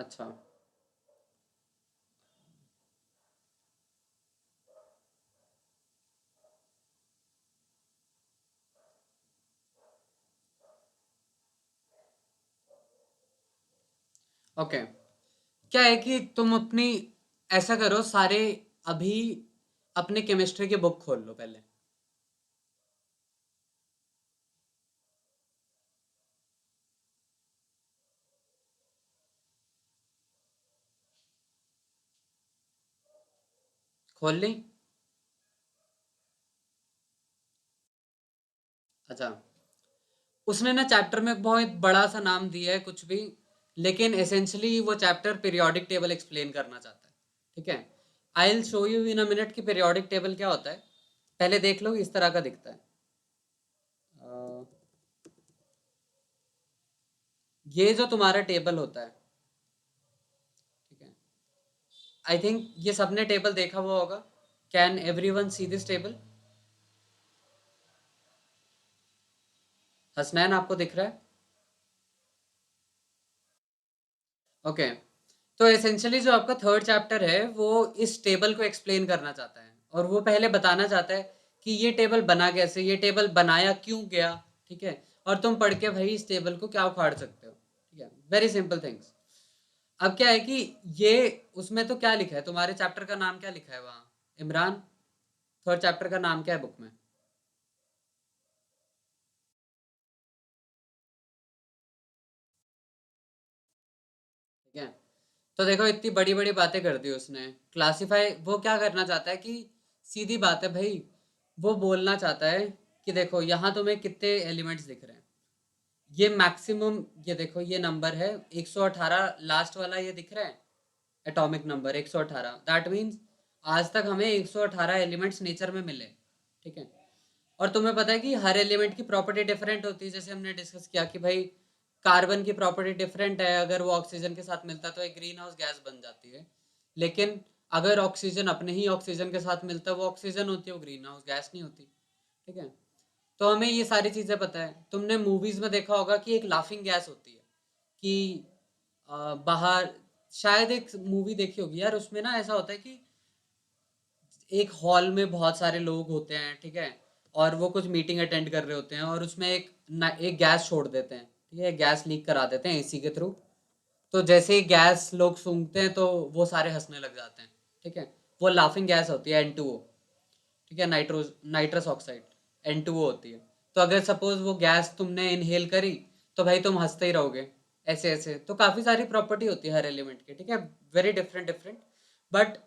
अच्छा। ओके। क्या है कि तुम अपनी ऐसा करो सारे अभी अपने केमिस्ट्री की बुक खोल लो पहले। खोल ली? अच्छा। उसने ना चैप्टर में बहुत बड़ा सा नाम दिया है कुछ भी, लेकिन एसेंशियली वो चैप्टर पीरियोडिक टेबल एक्सप्लेन करना चाहता है। ठीक है। I will show you in a minute कि पीरियोडिक टेबल क्या होता है। पहले देख लो, इस तरह का दिखता है। अ, ये जो तुम्हारा टेबल होता है, ठीक है, आई थिंक ये सबने टेबल देखा हुआ होगा। Can every one see this table? Hasnain, आपको दिख रहा है? ओके। तो एसेंशियली जो आपका थर्ड चैप्टर है वो इस टेबल को एक्सप्लेन करना चाहता है, और वो पहले बताना चाहता है कि ये टेबल बना कैसे, ये टेबल बनाया क्यों गया। ठीक है। और तुम पढ़ के भाई इस टेबल को क्या उखाड़ सकते हो। ठीक है, वेरी सिंपल थिंग्स। अब क्या है कि ये उसमें तो क्या लिखा है, तुम्हारे चैप्टर का नाम क्या लिखा है वहाँ, इमरान? थर्ड चैप्टर का नाम क्या है बुक में? ठीक है। तो देखो, इतनी बड़ी बड़ी बातें कर दी उसने। क्लासिफाई वो क्या करना चाहता है कि सीधी बात है भाई, वो बोलना चाहता है कि देखो यहाँ तुम्हें कितने एलिमेंट्स दिख रहे हैं। ये मैक्सिमम, ये देखो ये नंबर है 118, लास्ट वाला ये दिख रहा है एटॉमिक नंबर 118। दैट मीन्स आज तक हमें 118 एलिमेंट्स नेचर में मिले। ठीक है। और तुम्हें पता है कि हर एलिमेंट की प्रॉपर्टी डिफरेंट होती है, जैसे हमने डिस्कस किया कि भाई कार्बन की प्रॉपर्टी डिफरेंट है, अगर वो ऑक्सीजन के साथ मिलता है तो एक ग्रीन हाउस गैस बन जाती है। लेकिन अगर ऑक्सीजन अपने ही ऑक्सीजन के साथ मिलता है, वो ऑक्सीजन होती है, वो ग्रीन हाउस गैस नहीं होती। ठीक है। तो हमें ये सारी चीज़ें पता है। तुमने मूवीज़ में देखा होगा कि एक लाफिंग गैस होती है कि बाहर, शायद एक मूवी देखी होगी यार, उसमें ना ऐसा होता है कि एक हॉल में बहुत सारे लोग होते हैं, ठीक है, और वो कुछ मीटिंग अटेंड कर रहे होते हैं, और उसमें एक गैस छोड़ देते हैं, ठीक है, गैस लीक करा देते हैं एसी के थ्रू। तो जैसे ही गैस लोग सूंघते हैं तो वो सारे हंसने लग जाते हैं। ठीक है। वो लाफिंग गैस होती है N2O। ठीक है, नाइट्रस ऑक्साइड N2O होती है। तो अगर सपोज वो गैस तुमने इनहेल करी तो भाई तुम हंसते ही रहोगे। ऐसे ऐसे तो काफ़ी सारी प्रॉपर्टी होती है हर एलिमेंट की। ठीक है, वेरी डिफरेंट डिफरेंट। बट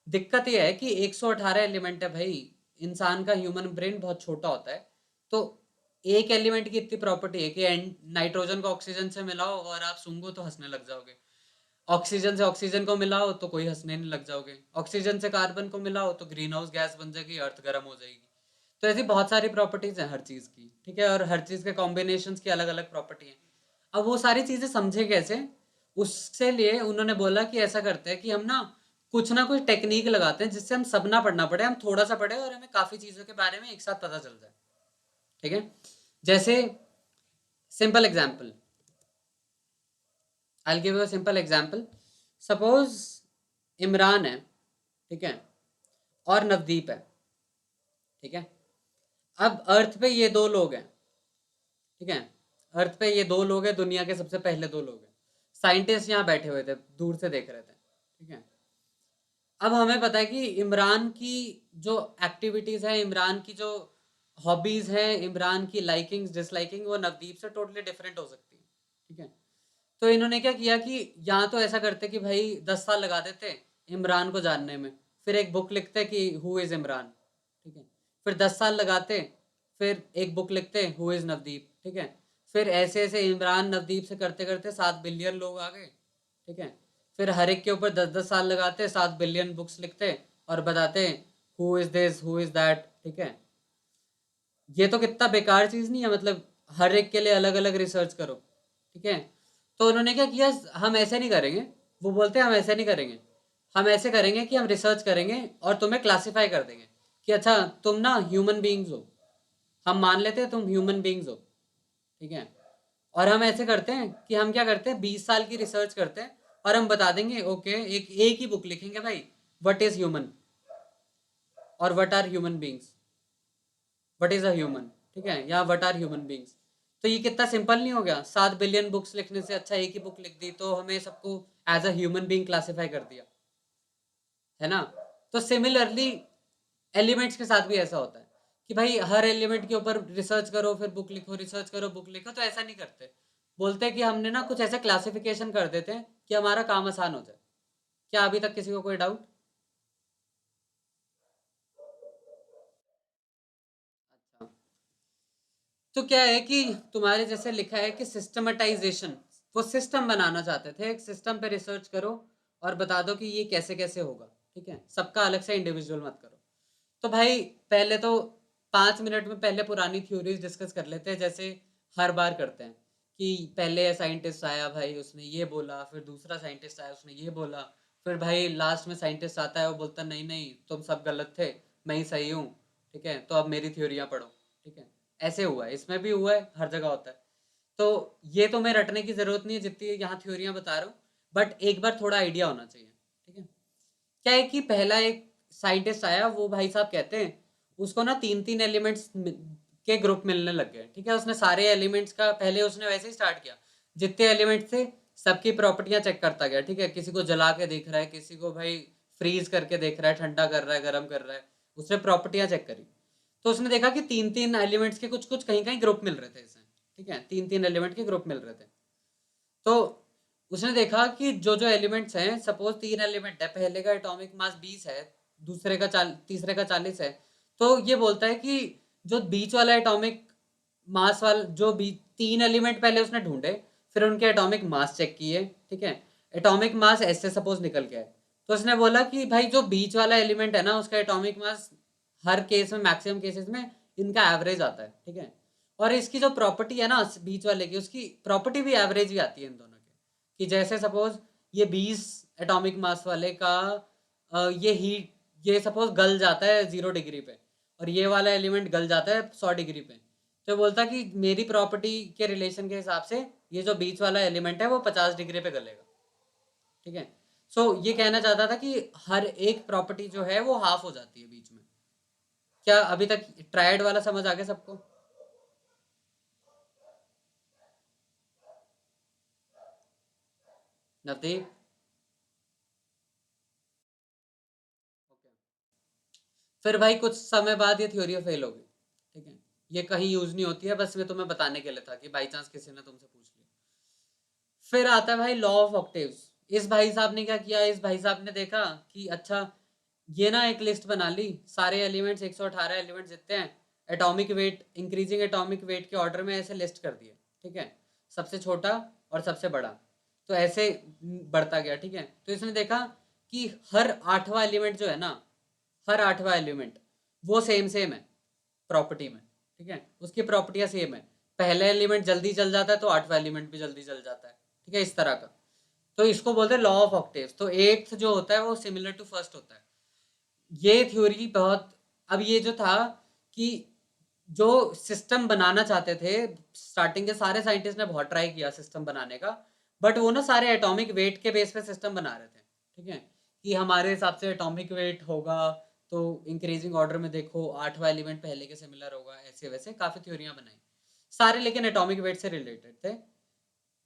दिक्कत ये है कि 118 एलिमेंट है भाई। इंसान का ह्यूमन ब्रेन बहुत छोटा होता है। तो एक एलिमेंट की इतनी प्रॉपर्टी है कि नाइट्रोजन को ऑक्सीजन से मिलाओ और आप सूंघो तो हंसने लग जाओगे। ऑक्सीजन से ऑक्सीजन को मिलाओ तो कोई हंसने नहीं लग जाओगे। ऑक्सीजन से कार्बन को मिलाओ तो ग्रीन हाउस गैस बन जाएगी, अर्थ गर्म हो जाएगी। तो ऐसी बहुत सारी प्रॉपर्टीज हैं हर चीज़ की। ठीक है, और हर चीज़ के कॉम्बिनेशंस की अलग अलग प्रॉपर्टी है। अब वो सारी चीज़ें समझे कैसे, उससे लिए उन्होंने बोला कि ऐसा करते हैं कि हम ना कुछ टेक्निक लगाते हैं जिससे हम सब ना पढ़ना पड़े, हम थोड़ा सा पढ़े और हमें काफ़ी चीज़ों के बारे में एक साथ पता चल जाए। ठीक है। जैसे simple example, I give you simple example. Suppose Imran है, ठीक है, और नवदीप है। ठीक है। अब अर्थ पे ये दो लोग हैं। ठीक है। अर्थ पे ये दो लोग हैं, दुनिया के सबसे पहले दो लोग हैं। साइंटिस्ट यहाँ बैठे हुए थे, दूर से देख रहे थे। ठीक है। अब हमें पता है कि इमरान की जो एक्टिविटीज है, इमरान की जो हॉबीज है, इमरान की लाइकिंग्स डिसलाइकिंग, वो नवदीप से टोटली डिफरेंट हो सकती है। ठीक है। तो इन्होंने क्या किया कि यहाँ तो ऐसा करते कि भाई 10 साल लगा देते इमरान को जानने में, फिर एक बुक लिखते कि हु इज़ इमरान। ठीक है। फिर 10 साल लगाते, फिर एक बुक लिखते हु इज़ नवदीप। ठीक है। फिर ऐसे ऐसे इमरान नवदीप से करते करते 7 बिलियन लोग आ गए। ठीक है। फिर हर एक के ऊपर 10 10 साल लगाते, 7 बिलियन बुक्स लिखते और बताते who is this who is that. ठीक है। ये तो कितना बेकार चीज़ नहीं है, मतलब हर एक के लिए अलग अलग रिसर्च करो। ठीक है। तो उन्होंने क्या किया, हम ऐसे नहीं करेंगे। वो बोलते हैं हम ऐसे नहीं करेंगे, हम ऐसे करेंगे कि हम रिसर्च करेंगे और तुम्हें क्लासिफाई कर देंगे कि अच्छा तुम ना ह्यूमन बींग्स हो। हम मान लेते हैं तुम ह्यूमन बींग्स हो। ठीक है। और हम ऐसे करते हैं कि हम क्या करते हैं, 20 साल की रिसर्च करते हैं और हम बता देंगे ओके, एक ही बुक लिखेंगे भाई, व्हाट इज ह्यूमन और what are human beings, what is a human, ठीक है, या व्हाट आर ह्यूमन बींग्स। तो ये कितना सिंपल नहीं हो गया? 7 बिलियन बुक्स लिखने से अच्छा एक ही बुक लिख दी तो हमें सबको as a human being classify कर दिया, है ना। तो सिमिलरली एलिमेंट्स के साथ भी ऐसा होता है कि भाई हर एलिमेंट के ऊपर रिसर्च करो फिर बुक लिखो, रिसर्च करो बुक लिखो, तो ऐसा नहीं करते। बोलते हैं कि हमने ना कुछ ऐसा क्लासिफिकेशन कर देते हैं कि हमारा काम आसान हो जाए। क्या अभी तक किसी को कोई डाउट? अच्छा, तो क्या है कि तुम्हारे जैसे लिखा है कि सिस्टमेटाइजेशन, वो सिस्टम बनाना चाहते थे, एक सिस्टम पे रिसर्च करो और बता दो कि ये कैसे कैसे होगा, ठीक है, सबका अलग से इंडिविजुअल मत करो। तो भाई पहले तो 5 मिनट में पहले पुरानी थ्योरीज डिस्कस कर लेते हैं, जैसे हर बार करते हैं कि पहले साइंटिस्ट आया भाई उसने ये बोला, फिर दूसरा साइंटिस्ट आया उसने ये बोला, फिर भाई लास्ट में साइंटिस्ट आता है वो बोलता नहीं नहीं तुम सब गलत थे, मैं ही सही हूँ, ठीक है, तो अब मेरी थ्योरियाँ पढ़ो, ठीक है। ऐसे हुआ है, इसमें भी हुआ है, हर जगह होता है। तो ये तुम्हें रटने की जरूरत नहीं है जितनी यहाँ थ्योरियाँ बता रहा हूँ, बट एक बार थोड़ा आइडिया होना चाहिए, ठीक है। क्या है कि पहला एक साइंटिस्ट आया, वो भाई साहब कहते हैं उसको ना 3-3 एलिमेंट्स के ग्रुप मिलने लग गए, ठीक है। उसने सारे एलिमेंट्स का पहले उसने वैसे ही स्टार्ट किया, जितने एलिमेंट्स थे सबकी प्रॉपर्टियां चेक करता गया, ठीक है। किसी को जला के देख रहा है, किसी को भाई फ्रीज करके देख रहा है, ठंडा कर रहा है, गर्म कर रहा है, उसने प्रॉपर्टियां चेक करी। तो उसने देखा कि 3-3 एलिमेंट्स के कुछ कुछ कहीं कहीं ग्रुप मिल रहे थे इसे, ठीक है, 3-3 एलिमेंट के ग्रुप मिल रहे थे। तो उसने देखा कि जो जो एलिमेंट्स हैं, सपोज 3 एलिमेंट है, पहले का एटॉमिक मास 20 है, दूसरे का तीसरे का 40 है, तो ये बोलता है कि जो बीच वाला एटॉमिक मास वाला जो 3 एलिमेंट पहले उसने ढूंढे, फिर उनके एटॉमिक मास चेक किए, ठीक है। एटॉमिक मास ऐसे सपोज निकल गया है, तो उसने बोला कि भाई जो बीच वाला एलिमेंट है ना उसका एटॉमिक मास हर केस में, मैक्सिमम केसेस में इनका एवरेज आता है, ठीक है। और इसकी जो प्रॉपर्टी है ना बीच वाले की, उसकी प्रॉपर्टी भी एवरेज ही आती है इन दोनों की, कि जैसे सपोज ये 20 एटॉमिक मास वाले का ये हीट, ये सपोज गल जाता है 0 डिग्री पे, और ये वाला एलिमेंट गल जाता है 100 डिग्री पे, तो बोलता कि मेरी प्रॉपर्टी के रिलेशन के हिसाब से ये जो बीच वाला एलिमेंट है वो 50 डिग्री पे गलेगा, ठीक है। सो ये कहना चाहता था कि हर एक प्रॉपर्टी जो है वो हाफ हो जाती है बीच में। क्या अभी तक ट्रायड वाला समझ आ गया सबको? नवदीप? ओके। फिर भाई कुछ समय बाद ये थ्योरी फेल हो गई, ठीक है। ये कहीं यूज नहीं होती है, बस मैं तुम्हें बताने के लिए था कि बाई चांस किसी ने तुमसे पूछ लिया। फिर आता है भाई लॉ ऑफ ऑक्टेव्स। इस भाई साहब ने क्या किया, इस भाई साहब ने देखा कि अच्छा ये ना एक लिस्ट बना ली, सारे एलिमेंट्स 118 एलिमेंट्स जितने हैं, atomic weight, increasing atomic weight के ऑर्डर में ऐसे लिस्ट कर दिए, ठीक है, सबसे छोटा और सबसे बड़ा, तो ऐसे बढ़ता गया, ठीक है। तो इसने देखा कि हर 8वां एलिमेंट जो है ना, हर 8वां एलिमेंट वो सेम सेम है प्रॉपर्टी में, ठीक है, उसकी प्रॉपर्टियां सेम है। पहला एलिमेंट जल्दी जल जाता है तो 8वां एलिमेंट भी जल्दी जल जाता है, ठीक है, इस तरह का। तो इसको बोलते हैं लॉ ऑफ ऑक्टेव्स। तो एट्थ जो होता है वो सिमिलर टू फर्स्ट होता है। ये थ्योरी बहुत, अब ये जो था कि जो सिस्टम बनाना चाहते थे, स्टार्टिंग के सारे साइंटिस्ट ने बहुत ट्राई किया सिस्टम बनाने का, बट वो ना सारे एटॉमिक वेट के बेस पे सिस्टम बना रहे थे, ठीक है, कि हमारे हिसाब से एटॉमिक वेट होगा तो इंक्रीजिंग ऑर्डर में देखो 8वां एलिमेंट पहले के सिमिलर होगा, ऐसे वैसे काफी थ्योरियां बनाई सारे, लेकिन एटॉमिक वेट से रिलेटेड थे।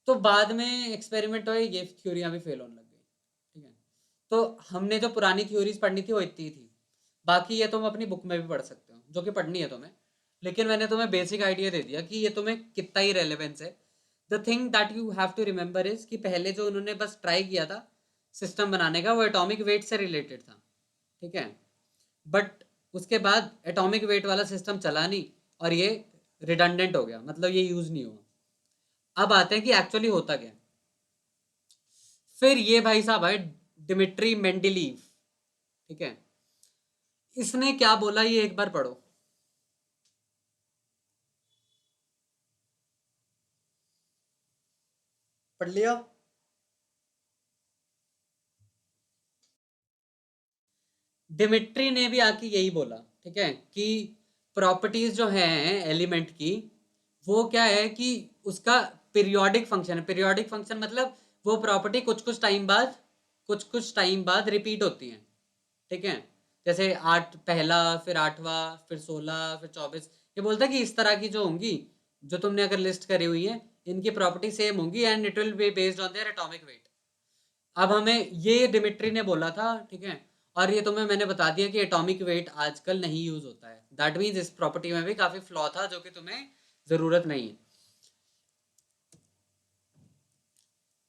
तो बाद में एक्सपेरिमेंट हुए, ये थ्योरियां भी फेल होने लग गई, ठीक है। तो हमने जो पुरानी थ्योरीज पढ़नी थी वो इतनी ही थी, बाकी ये तुम अपनी बुक में भी पढ़ सकते हो जो कि पढ़नी है तुम्हें, लेकिन मैंने तुम्हें बेसिक आइडिया दे दिया कि ये तुम्हें कितना ही रेलेवेंस है। The thing that you have to remember is कि पहले जो उन्होंने बस ट्राई किया था सिस्टम बनाने का वो एटॉमिक वेट से रिलेटेड था, ठीक है, बट उसके बाद एटॉमिक वेट वाला सिस्टम चला नहीं और ये रिडंडेंट हो गया, मतलब ये यूज नहीं हुआ। अब आते हैं कि एक्चुअली होता क्या है। फिर ये भाई साहब है डिमिट्री मेंडेलीव, ठीक है, इसने क्या बोला ये एक बार पढ़ो। पढ़ लिया? डिमिट्री ने भी आके यही बोला, ठीक है, कि प्रॉपर्टीज जो हैं एलिमेंट की, वो क्या है कि उसका पीरियोडिक फंक्शन है। पीरियोडिक फंक्शन मतलब वो प्रॉपर्टी कुछ कुछ टाइम बाद रिपीट होती है, ठीक है। जैसे आठ पहला, फिर आठवां, फिर 16, फिर 24। ये बोलता है कि इस तरह की जो होंगी, जो तुमने अगर लिस्ट करी हुई है, इनकी प्रॉपर्टी सेम होंगी and it will be based on their atomic weight. अब हमें ये डिमिट्री ने बोला था, ठीक है। और ये तुम्हें मैंने बता दिया कि एटॉमिक वेट आजकल नहीं यूज होता है। दैट मीन्स इस प्रॉपर्टी में भी काफी फ्लॉ था जो कि तुम्हें जरूरत नहीं है।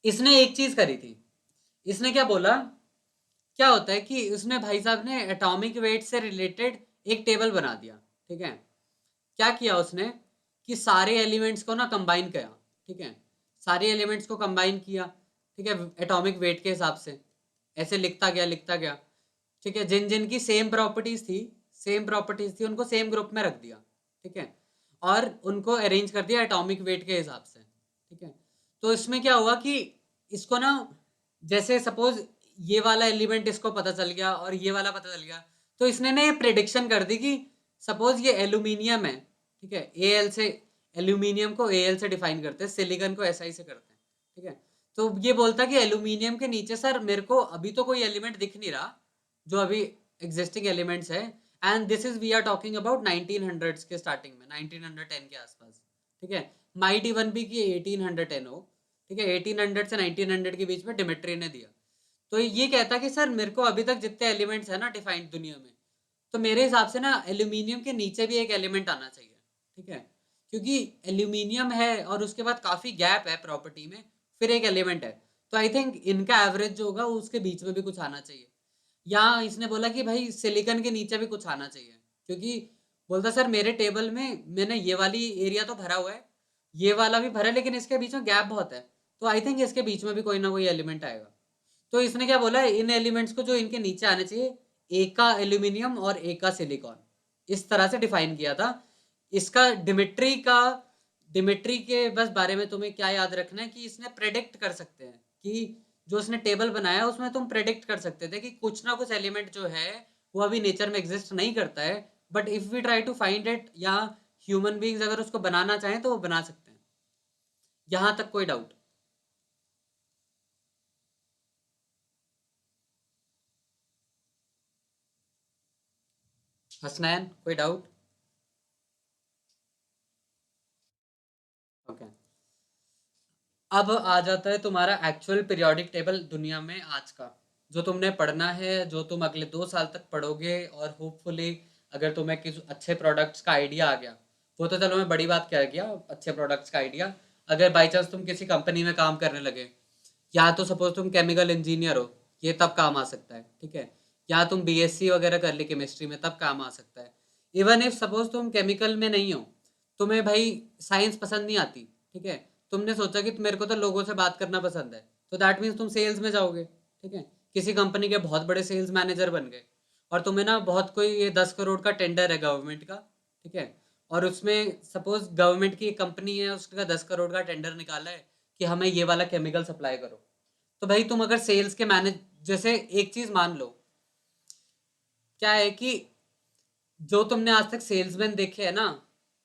इसने एक चीज करी थी, इसने क्या बोला, क्या होता है कि उसने भाई साहब ने एटॉमिक वेट से रिलेटेड एक टेबल बना दिया, ठीक है। क्या किया उसने कि सारे एलिमेंट्स को ना कंबाइन किया, ठीक है। सारे एलिमेंट्स को कंबाइन किया, ठीक है, एटॉमिक वेट के हिसाब से। ऐसे लिखता गया, ठीक है। जिन जिन की सेम प्रॉपर्टीज थी उनको सेम ग्रुप में रख दिया, ठीक है। और उनको अरेंज कर दिया एटॉमिक वेट के हिसाब से, ठीक है। तो इसमें क्या हुआ कि इसको ना, जैसे सपोज ये वाला एलिमेंट इसको पता चल गया और ये वाला पता चल गया, तो इसने ना ये प्रिडिक्शन कर दी कि सपोज ये एल्यूमिनियम है, ठीक है। एल से एल्यूमिनियम को एल से डिफाइन करते हैं, सिलिकॉन को एसआई से करते हैं, ठीक है। तो ये बोलता कि एल्यूमिनियम के नीचे सर मेरे को अभी तो कोई एलिमेंट दिख नहीं रहा जो अभी एग्जिस्टिंग एलिमेंट्स है, and this is we are talking about 1900s के स्टार्टिंग में, 1910 के आसपास, ठीक है। माइट इवन भी कि 1810 हो, ठीक है। 1800 से 1900 के बीच में डिमेट्री ने दिया। तो ये कहता कि सर मेरे को अभी तक जितने एलिमेंट्स है ना डिफाइंड दुनिया में, तो मेरे हिसाब से ना एल्यूमिनियम के नीचे भी एक एलिमेंट आना चाहिए, ठीक है। क्योंकि एल्यूमिनियम है और उसके बाद काफी गैप है प्रॉपर्टी में, फिर एक एलिमेंट है, तो आई थिंक इनका एवरेज जो होगा उसके बीच में भी कुछ आना चाहिए। या इसने बोला कि भाई सिलिकॉन के नीचे भी कुछ आना चाहिए, क्योंकि बोलता सर मेरे टेबल में मैंने ये वाली एरिया तो भरा हुआ है, ये वाला भी भरा है, लेकिन इसके बीच में गैप बहुत है, तो आई थिंक इसके बीच में भी कोई ना कोई एलिमेंट आएगा। तो इसने क्या बोला, इन एलिमेंट्स को जो इनके नीचे आने चाहिए, एक का एल्यूमिनियम और एक का सिलिकॉन, इस तरह से डिफाइन किया था। इसका डिमिट्री के बस बारे में तुम्हें क्या याद रखना है कि इसने प्रेडिक्ट कर सकते हैं कि जो उसने टेबल बनाया उसमें तुम प्रेडिक्ट कर सकते थे कि कुछ ना कुछ एलिमेंट जो है वो अभी नेचर में एग्जिस्ट नहीं करता है, but if we try to find it, या ह्यूमन बींग्स अगर उसको बनाना चाहें तो वो बना सकते हैं। यहां तक कोई डाउट? हसनैन कोई डाउट? ओके। अब आ जाता है तुम्हारा एक्चुअल पीरियोडिक टेबल दुनिया में आज का, जो तुमने पढ़ना है, जो तुम अगले 2 साल तक पढ़ोगे, और होपफुली अगर तुम्हें किसी अच्छे प्रोडक्ट्स का आइडिया आ गया, वो तो चलो मैं बड़ी बात कह गया अच्छे प्रोडक्ट्स का आइडिया, अगर बाई चांस तुम किसी कंपनी में काम करने लगे, या तो सपोज तुम केमिकल इंजीनियर हो, ये तब काम आ सकता है, ठीक है। या तुम बीएससी वगैरह कर ली केमिस्ट्री में, तब काम आ सकता है। इवन इफ सपोज तुम केमिकल में नहीं हो, तुम्हें भाई साइंस पसंद नहीं आती, ठीक है, तुमने सोचा कि मेरे को तो लोगों से बात करना पसंद है, तो दैट मीन्स तुम सेल्स में जाओगे, ठीक है। किसी कंपनी के बहुत बड़े सेल्स मैनेजर बन गए, और तुम्हें ना बहुत कोई ये 10 करोड़ का टेंडर है गवर्नमेंट का, ठीक है। और उसमें सपोज गवर्नमेंट की एक कंपनी है, उसका 10 करोड़ का टेंडर निकाला है कि हमें ये वाला केमिकल सप्लाई करो। तो भाई तुम अगर सेल्स के मैनेज, जैसे एक चीज मान लो, क्या है कि जो तुमने आज तक सेल्समैन देखे है ना,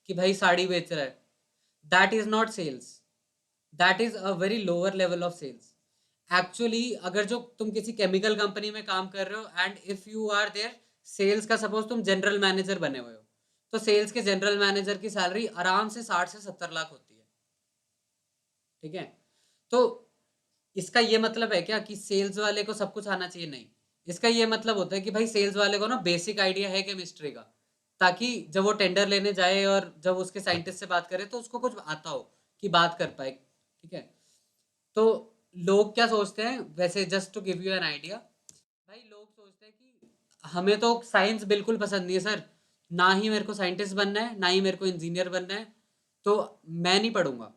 कि भाई साड़ी बेच रहा है, that is not sales, that is a very lower level of sales. Actually अगर जो तुम किसी केमिकल कंपनी में काम कर रहे हो and if you are there sales का, सपोज तुम जनरल मैनेजर बने हुए हो, तो सेल्स के जनरल मैनेजर की सैलरी आराम से 60 से 70 लाख होती है, ठीक है। तो इसका ये मतलब है क्या कि सेल्स वाले को सब कुछ आना चाहिए? नहीं। इसका ये मतलब होता है कि भाई सेल्स वाले को ना बेसिक आइडिया है केमिस्ट्री का, ताकि जब वो टेंडर लेने जाए और जब उसके साइंटिस्ट से बात करे तो उसको कुछ आता हो कि बात कर पाए, ठीक है। तो लोग क्या सोचते हैं वैसे, just to give you an idea, भाई लोग सोचते हैं कि हमें तो साइंस बिल्कुल पसंद नहीं है सर, ना ही मेरे को साइंटिस्ट बनना है, ना ही मेरे को इंजीनियर बनना है, तो मैं नहीं पढ़ूंगा,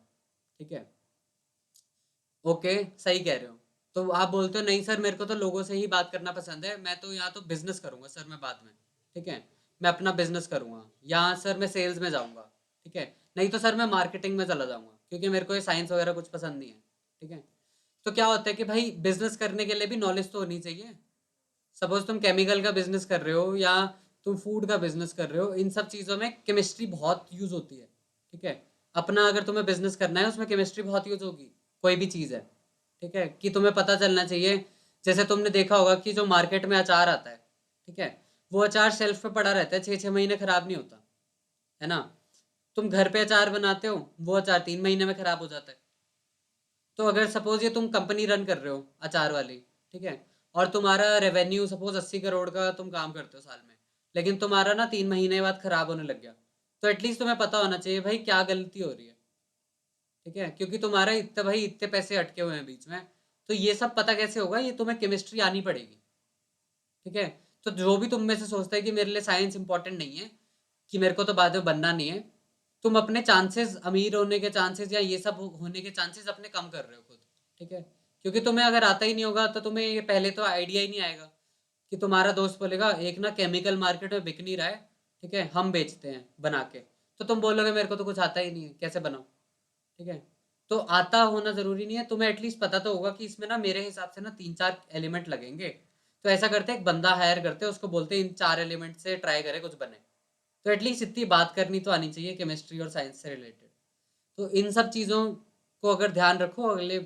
ठीक है। ओके, सही कह रहे हो। तो आप बोलते हो नहीं सर मेरे को तो लोगों से ही बात करना पसंद है, मैं तो यहाँ तो बिजनेस करूंगा सर मैं बाद में, ठीक है। मैं अपना बिजनेस करूंगा, यहाँ सर मैं सेल्स में जाऊंगा, ठीक है। नहीं तो सर मैं मार्केटिंग में चला जाऊंगा, क्योंकि मेरे को ये साइंस वगैरह कुछ पसंद नहीं है, ठीक है। तो क्या होता है कि भाई बिजनेस करने के लिए भी नॉलेज तो होनी चाहिए। सपोज तुम केमिकल का बिजनेस कर रहे हो या तुम फूड का बिजनेस कर रहे हो, इन सब चीज़ों में केमिस्ट्री बहुत यूज होती है, ठीक है। अपना अगर तुम्हें बिजनेस करना है उसमें केमिस्ट्री बहुत यूज होगी, कोई भी चीज़ है, ठीक है, कि तुम्हें पता चलना चाहिए। जैसे तुमने देखा होगा कि जो मार्केट में अचार आता है, ठीक है, वो अचार शेल्फ पे पड़ा रहता है, 6-6 महीने खराब नहीं होता, है ना। तुम घर पे अचार बनाते हो, वो अचार 3 महीने में खराब हो जाता है। तो अगर सपोज ये तुम कंपनी रन कर रहे हो अचार वाली, ठीक है, और तुम्हारा रेवेन्यू सपोज 80 करोड़ का तुम काम करते हो साल में, लेकिन तुम्हारा ना 3 महीने बाद खराब होने लग गया, तो एटलीस्ट तुम्हें पता होना चाहिए भाई क्या गलती हो रही है, ठीक है, क्योंकि तुम्हारा इतने भाई इतने पैसे अटके हुए हैं बीच में। तो ये सब पता कैसे होगा, ये तुम्हें केमिस्ट्री आनी पड़ेगी, ठीक है। तो जो भी तुम में से सोचता है कि मेरे लिए साइंस इंपॉर्टेंट नहीं है, कि मेरे को तो बाद में बनना नहीं है, तुम अपने चांसेस, अमीर होने के चांसेस या ये सब होने के चांसेस अपने कम कर रहे हो खुद, ठीक है। क्योंकि तुम्हें अगर आता ही नहीं होगा तो तुम्हें ये पहले तो आइडिया ही नहीं आएगा, कि तुम्हारा दोस्त बोलेगा एक ना केमिकल मार्केट में बिक नहीं रहा है, ठीक है, हम बेचते हैं बना के, तो तुम बोलोगे मेरे को तो कुछ आता ही नहीं है, कैसे बनाऊं, ठीक है। तो आता होना जरूरी नहीं है, तुम्हें एटलीस्ट पता तो होगा कि इसमें ना मेरे हिसाब से ना 3-4 एलिमेंट लगेंगे। तो ऐसा करते हैं, एक बंदा हायर करते हैं, उसको बोलते हैं इन 4 एलिमेंट से ट्राई करे कुछ बने। तो एटलीस्ट इतनी बात करनी तो आनी चाहिए केमिस्ट्री और साइंस से रिलेटेड। तो इन सब चीज़ों को अगर ध्यान रखो अगले,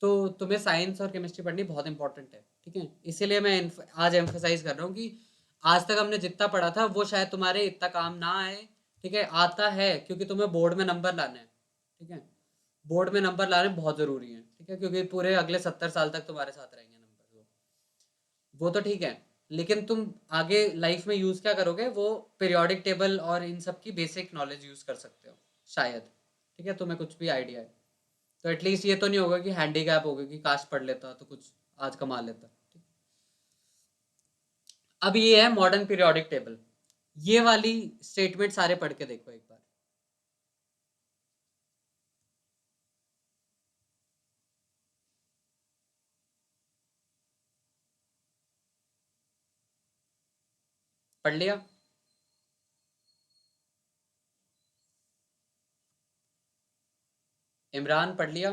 तो तुम्हें साइंस और केमिस्ट्री पढ़नी बहुत इंपॉर्टेंट है, ठीक है। इसीलिए मैं आज एम्फोसाइज कर रहा हूँ कि आज तक हमने जितना पढ़ा था वो शायद तुम्हारे इतना काम ना आए, ठीक है। आता है क्योंकि तुम्हें बोर्ड में नंबर लाने हैं, ठीक है। बोर्ड में नंबर लाने बहुत ज़रूरी है, ठीक है, क्योंकि पूरे अगले 70 साल तक तुम्हारे साथ रहेंगे नंबर, वो तो ठीक है। लेकिन तुम आगे लाइफ में यूज़ क्या करोगे, वो पीरियोडिक टेबल और इन सब की बेसिक नॉलेज यूज़ कर सकते हो शायद, ठीक है, तुम्हें कुछ भी आइडिया है। तो एटलीस्ट ये तो नहीं होगा कि हैंडीकैप होगा कि काश पढ़ लेता तो कुछ आज कमा लेता, ठीक। अब ये है मॉडर्न पीरियोडिक टेबल, ये वाली स्टेटमेंट सारे पढ़ के देखो एक बार। पढ़ लिया? इमरान पढ़ लिया?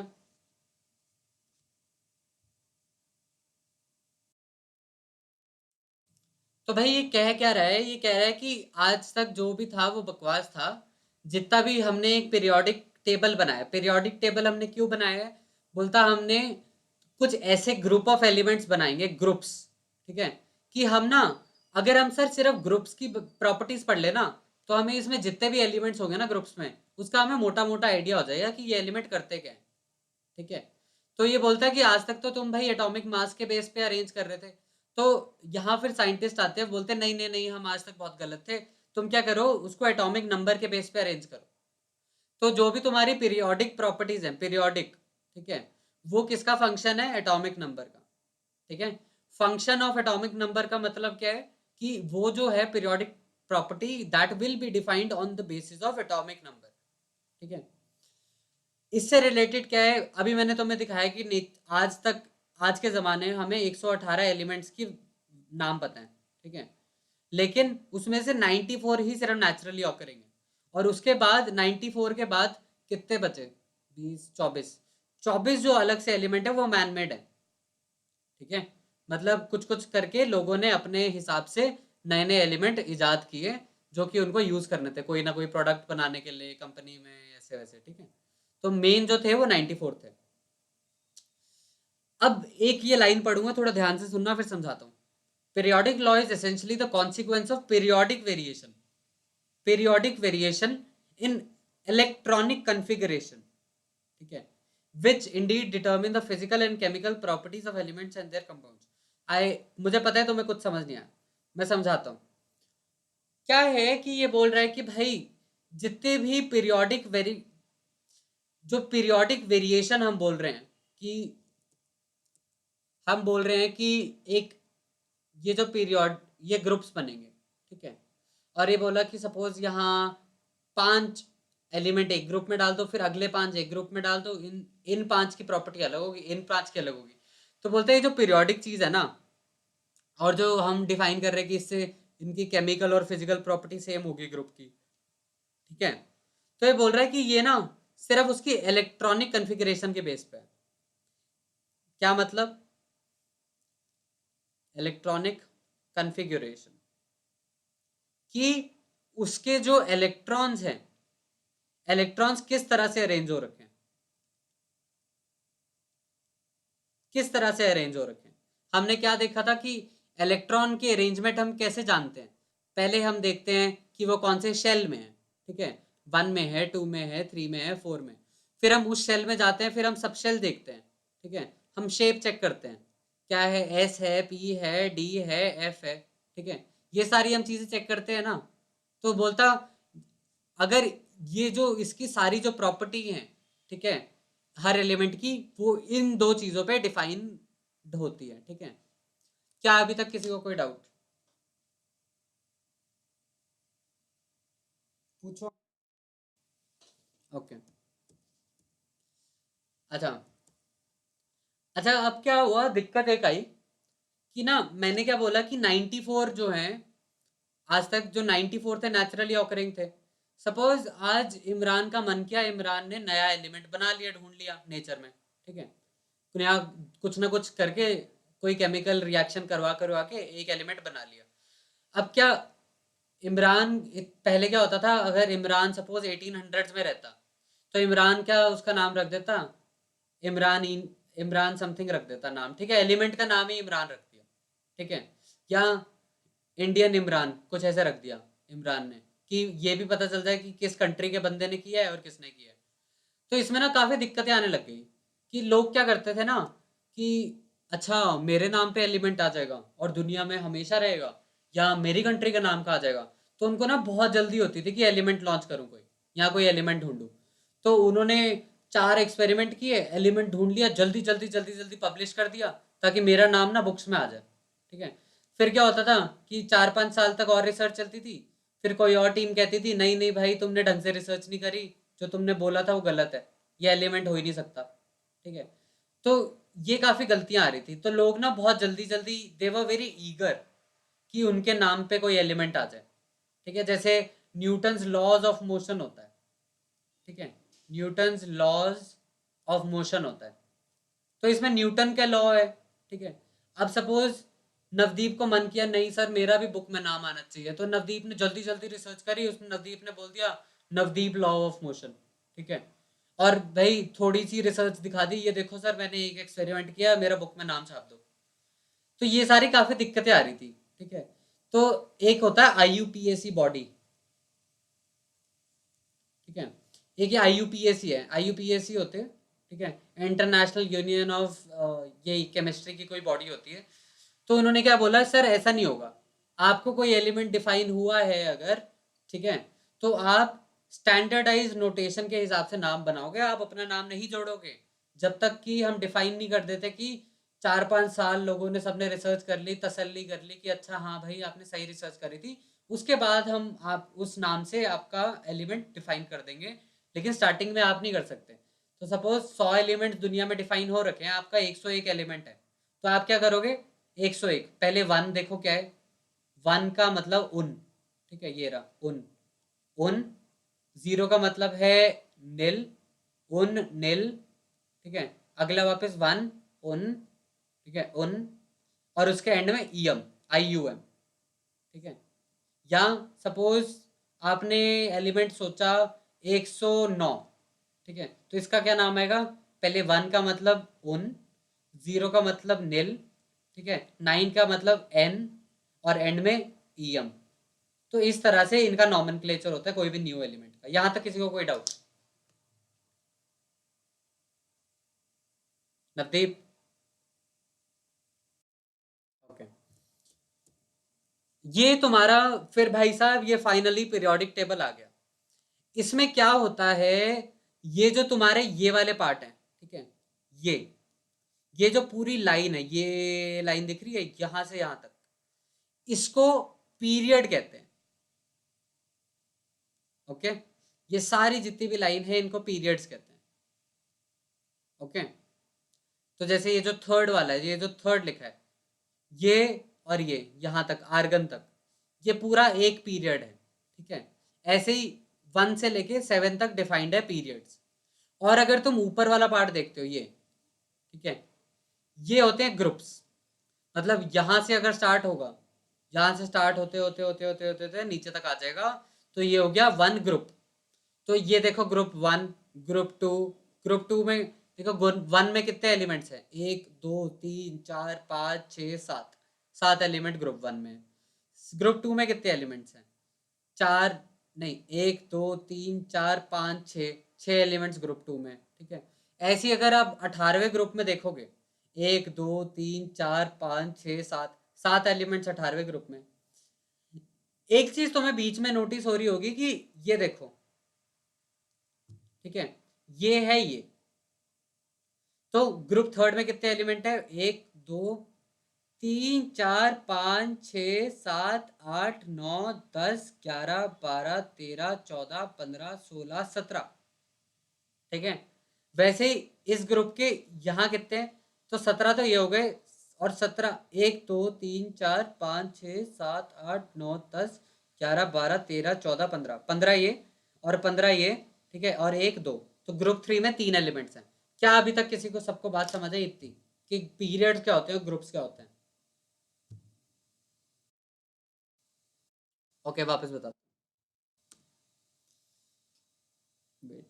तो भाई ये कह क्या रहा है, ये कह रहा है कि आज तक जो भी था वो बकवास था। जितना भी हमने एक पीरियोडिक टेबल बनाया, पीरियोडिक टेबल हमने क्यों बनाया है, बोलता हमने कुछ ऐसे ग्रुप ऑफ एलिमेंट्स बनाएंगे, ग्रुप्स, ठीक है, कि हम ना, अगर हम सर सिर्फ ग्रुप्स की प्रॉपर्टीज पढ़ लेना, तो हमें इसमें जितने भी एलिमेंट्स होंगे ना ग्रुप्स में, उसका हमें मोटा मोटा आइडिया हो जाएगा कि ये एलिमेंट करते क्या है, ठीक है। तो ये बोलता है कि आज तक तो तुम भाई एटॉमिक मास के बेस पे अरेंज कर रहे थे। तो यहाँ फिर साइंटिस्ट आते हैं, बोलते हैं नहीं नहीं नहीं, हम आज तक बहुत गलत थे, तुम क्या करो उसको एटॉमिक नंबर के बेस पे अरेंज करो। तो जो भी तुम्हारी पीरियोडिक प्रॉपर्टीज हैं, पीरियोडिक, ठीक है, वो किसका फंक्शन है, एटॉमिक नंबर का, ठीक है। फंक्शन ऑफ एटॉमिक नंबर का मतलब क्या है, कि वो जो है periodic property that will be defined on the basis of atomic number, ठीक है। इससे रिलेटेड क्या है, अभी मैंने तुम्हें दिखाया कि आज तक, आज के ज़माने में हमें 118 एलिमेंट्स की नाम पता है, ठीक है, लेकिन उसमें से 94 ही सिर्फ नेचुरली ऑकरिंग है, और उसके बाद 94 के बाद कितने बचे, 20, 24, 24 जो अलग से एलिमेंट है वो मैन मेड है, ठीक है। मतलब कुछ कुछ करके लोगों ने अपने हिसाब से नए नए एलिमेंट इजाद किए, जो कि उनको यूज़ करने थे कोई ना कोई प्रोडक्ट बनाने के लिए कंपनी में, ऐसे वैसे, ठीक है। तो मेन जो थे वो 94 थे। अब एक ये लाइन पढ़ूंगा, थोड़ा ध्यान से सुनना, फिर समझाता हूँ। Periodic law is essentially the consequence of periodic variation, periodic variation in electronic configuration, ठीक है, which indeed determine the physical and chemical properties of elements and their compounds. I, मुझे पता है तुम्हें कुछ समझ नहीं आया, मैं समझाता हूँ। क्या है कि ये बोल रहा है कि भाई जितने भी पीरियोडिक वेरी, जो पीरियोडिक वेरिएशन हम बोल रहे हैं, कि हम बोल रहे हैं कि एक, ये जो पीरियड, ये ग्रुप्स बनेंगे, ठीक है। और ये बोला कि सपोज यहाँ 5 एलिमेंट एक ग्रुप में डाल दो, फिर अगले 5 एक ग्रुप में डाल दो, इन इन 5 की प्रॉपर्टी अलग होगी, इन 5 की अलग होगी। तो बोलते हैं जो पीरियोडिक चीज़ है ना, और जो हम डिफाइन कर रहे हैं कि इससे इनकी केमिकल और फिजिकल प्रॉपर्टी सेम होगी ग्रुप की, ठीक है। तो ये बोल रहा है कि ये ना सिर्फ उसकी इलेक्ट्रॉनिक कन्फिग्रेशन के बेस पे है। क्या मतलब, इलेक्ट्रॉनिक कन्फिग्रेशन, कि उसके जो इलेक्ट्रॉन्स हैं, इलेक्ट्रॉन्स किस तरह से अरेंज हो रखे हैं, किस तरह से अरेंज हो रखे हैं। हमने क्या देखा था कि इलेक्ट्रॉन के अरेंजमेंट हम कैसे जानते हैं, पहले हम देखते हैं कि वो कौन से शेल में है, ठीक है, 1 में है, 2 में है, 3 में है, 4 में। फिर हम उस शेल में जाते हैं, फिर हम सब शेल देखते हैं, ठीक है, हम शेप चेक करते हैं, क्या है, एस है, पी है, डी है, एफ है, ठीक है, ये सारी हम चीजें चेक करते हैं ना। तो बोलता अगर ये जो इसकी सारी जो प्रॉपर्टी है, ठीक है, हर एलिमेंट की, वो इन दो चीजों पे डिफाइन होती है, ठीक है। क्या अभी तक किसी को कोई डाउट? पूछो। ओके। अच्छा। अच्छा, अब क्या हुआ, दिक्कत एक आई कि ना, मैंने क्या बोला कि 94 जो है, आज तक जो 94 थे नेचुरली ऑकरिंग थे। सपोज आज इमरान का मन किया, इमरान ने नया एलिमेंट बना लिया, ढूंढ लिया नेचर में, ठीक है, नया कुछ ना कुछ करके, कोई केमिकल रिएक्शन करवा करवा के एक एलिमेंट बना लिया। अब क्या, इमरान पहले क्या होता था, अगर इमरान सपोज 1800s में रहता, तो इमरान क्या उसका नाम रख देता, इमरान इमरान समथिंग रख देता नाम, ठीक है, एलिमेंट का नाम ही इमरान रख दिया, ठीक है, या इंडियन इमरान कुछ ऐसे रख दिया इमरान ने, कि ये भी पता चल जाए कि किस कंट्री के बंदे ने किया है और किसने किया है। तो इसमें ना काफी दिक्कतें आने लग गई कि लोग क्या करते थे ना कि अच्छा मेरे नाम पे एलिमेंट आ जाएगा और दुनिया में हमेशा रहेगा, या मेरी कंट्री का नाम का आ जाएगा। तो उनको ना बहुत जल्दी होती थी कि एलिमेंट लॉन्च करूँ कोई, या कोई एलिमेंट ढूंढूं। तो उन्होंने 4 एक्सपेरिमेंट किए, एलिमेंट ढूंढ लिया, जल्दी जल्दी जल्दी जल्दी पब्लिश कर दिया, ताकि मेरा नाम ना बुक्स में आ जाए, ठीक है। फिर क्या होता था कि 4-5 साल तक और रिसर्च चलती थी, फिर कोई और टीम कहती थी नहीं नहीं भाई, तुमने ढंग से रिसर्च नहीं करी, जो तुमने बोला था वो गलत है, ये एलिमेंट हो ही नहीं सकता, ठीक है। तो ये काफी गलतियां आ रही थी, तो लोग ना बहुत जल्दी जल्दी दे वर वेरी ईगर कि उनके नाम पे कोई एलिमेंट आ जाए, ठीक है, जैसे न्यूटन्स लॉज ऑफ मोशन होता है, ठीक है, न्यूटन्स लॉज ऑफ मोशन होता है, तो इसमें न्यूटन का लॉ है, ठीक है। अब सपोज नवदीप को मन किया नहीं सर मेरा भी बुक में नाम आना चाहिए, तो नवदीप ने जल्दी जल्दी रिसर्च करी, उसमें नवदीप ने बोल दिया नवदीप लॉ ऑफ मोशन, ठीक है, और भाई थोड़ी सी रिसर्च दिखा दी, ये देखो सर मैंने एक एक्सपेरिमेंट किया, मेरा बुक में नाम छाप दो। तो ये सारी काफी दिक्कतें आ रही थी, ठीक है। तो एक होता है आईयूपीएसी बॉडी, ठीक है, एक ये आईयूपीएसी है, आईयूपीएसी होते हैं, ठीक है, इंटरनेशनल यूनियन ऑफ, ये केमिस्ट्री की कोई बॉडी होती है। तो उन्होंने क्या बोला, सर ऐसा नहीं होगा, आपको कोई एलिमेंट डिफाइन हुआ है अगर, ठीक है, तो आप स्टैंडर्डाइज नोटेशन के हिसाब से नाम बनाओगे, आप अपना नाम नहीं जोड़ोगे, जब तक कि हम डिफाइन नहीं कर देते कि 4-5 साल लोगों ने सबने रिसर्च कर ली, तसल्ली कर ली कि अच्छा हाँ भाई आपने सही रिसर्च करी थी, उसके बाद हम आप उस नाम से आपका एलिमेंट डिफाइन कर देंगे, लेकिन स्टार्टिंग में आप नहीं कर सकते। तो सपोज 100 एलिमेंट दुनिया में डिफाइन हो रखे हैं, आपका 101 एलिमेंट है, तो आप क्या करोगे, 101 पहले 1 देखो क्या है, 1 का मतलब उन, ठीक है, ये रहा उन, उन, 0 का मतलब है नील, उन नील, ठीक है, अगला वापस 1 उन, ठीक है, उन, और उसके एंड में ईएम, IUM, ठीक है। या सपोज आपने एलिमेंट सोचा 109, ठीक है, तो इसका क्या नाम आएगा, पहले 1 का मतलब उन, 0 का मतलब नील, ठीक है, 9 का मतलब एन, और एंड में ईएम। तो इस तरह से इनका नॉमेनक्लेचर होता है कोई भी न्यू एलिमेंट का। यहां तक किसी को कोई डाउट? नवदीप? ओके। ये तुम्हारा, फिर भाई साहब ये फाइनली पीरियोडिक टेबल आ गया। इसमें क्या होता है, ये जो तुम्हारे ये वाले पार्ट हैं, ठीक है, ये ये जो पूरी लाइन है, ये लाइन दिख रही है यहां से यहां तक, इसको पीरियड कहते हैं, ओके। ये सारी जितनी भी लाइन है इनको पीरियड्स कहते हैं, ओके। तो जैसे ये जो थर्ड वाला है, ये जो थर्ड लिखा है, ये और ये यहां तक आर्गन तक, ये पूरा एक पीरियड है, ठीक है। ऐसे ही 1 से लेके 7 तक डिफाइंड है पीरियड्स। और अगर तुम ऊपर वाला पार्ट देखते हो ये, ठीक है, ये होते हैं ग्रुप्स। मतलब यहां से अगर स्टार्ट होगा, यहां से स्टार्ट होते होते होते होते होते होते नीचे तक आ जाएगा, तो ये हो गया 1 ग्रुप। तो ये देखो ग्रुप 1, ग्रुप 2, ग्रुप 2 में देखो वन में कितने एलिमेंट्स हैं, 1 2 3 4 5 6 7, 7 एलिमेंट ग्रुप वन में। ग्रुप टू में कितने एलिमेंट्स हैं, 4 नहीं 1 2 3 4 5 6, 6 एलिमेंट्स ग्रुप टू में, ठीक है। ऐसी अगर आप 18वें ग्रुप में देखोगे, 1 2 3 4 5 6 7, 7 एलिमेंट्स 18वें ग्रुप में। एक चीज तुम्हें बीच में नोटिस हो रही होगी कि ये देखो, ठीक है, ये है ये। तो ग्रुप थर्ड में कितने एलिमेंट है, 1 2 3 4 5 6 7 8 9 10 11 12 13 14 15 16 17, ठीक है। वैसे ही इस ग्रुप के यहाँ कितने हैं, तो 17 तो ये हो गए, और 17 1 2 3 4 5 6 7 8 9 10 11 12 13 14 15, 15 ये और 15 ये, ठीक है, और 1 2, तो ग्रुप थ्री में 3 एलिमेंट्स हैं। क्या अभी तक किसी को सबको बात समझ आई इतनी कि पीरियड्स क्या होते हैं, ग्रुप्स क्या होते हैं? ओके वापस बता। वेट,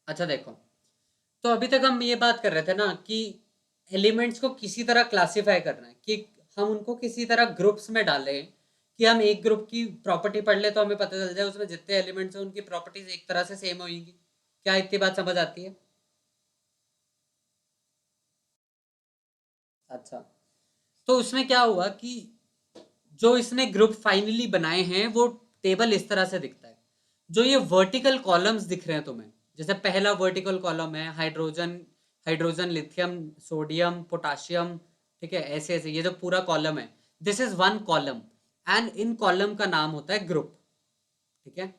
अच्छा देखो, तो अभी तक हम ये बात कर रहे थे ना कि एलिमेंट्स को किसी तरह क्लासिफाई करना है, कि हम उनको किसी तरह ग्रुप्स में डालें, कि हम एक ग्रुप की प्रॉपर्टी पढ़ ले तो हमें पता चल जाए उसमें जितने एलिमेंट्स हैं उनकी प्रॉपर्टीज एक तरह से सेम होंगी। क्या इतनी बात समझ आती है? अच्छा, तो उसमें क्या हुआ कि जो इसने ग्रुप फाइनली बनाए हैं वो टेबल इस तरह से दिखता है। जो ये वर्टिकल कॉलम्स दिख रहे हैं तुम्हें, जैसे पहला वर्टिकल कॉलम है hydrogen, hydrogen lithium sodium potassium, ठीक है, ऐसे ऐसे ये जो पूरा कॉलम है, this is one column, and in column का नाम होता है ग्रुप, ठीक है।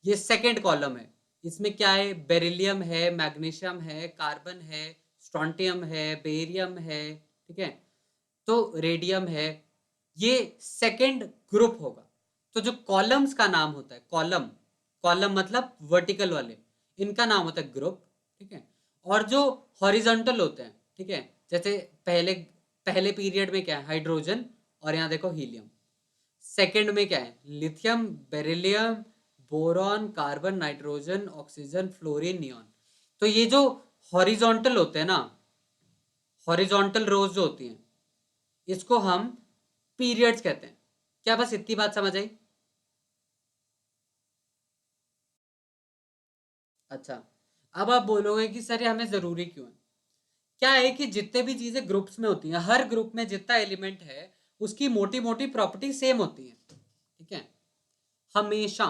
ये सेकेंड कॉलम है, इसमें क्या है, बेरिलियम है, मैग्नीशियम है, कार्बन है, स्ट्रॉन्टियम है, बेरियम है, ठीक है, तो रेडियम है। ये सेकंड ग्रुप होगा। तो जो कॉलम्स का नाम होता है, कॉलम, कॉलम मतलब वर्टिकल वाले, इनका नाम होता है ग्रुप, ठीक है। और जो हॉरिजॉन्टल होते हैं, ठीक है, जैसे पहले पहले पीरियड में क्या है, हाइड्रोजन, और यहाँ देखो हीलियम। सेकंड में क्या है, lithium, beryllium, boron, carbon, nitrogen, oxygen, fluorine, neon. तो ये जो हॉरिजॉन्टल होते हैं ना, हॉरिजॉन्टल रोज जो होती हैं, इसको हम पीरियड्स कहते हैं। क्या बस इतनी बात समझ आई? अच्छा, अब आप बोलोगे कि सर ये हमें जरूरी क्यों है? क्या है कि जितने भी चीजें ग्रुप्स में होती हैं, हर ग्रुप में जितना एलिमेंट है उसकी मोटी मोटी प्रॉपर्टी सेम होती है, ठीक है, हमेशा।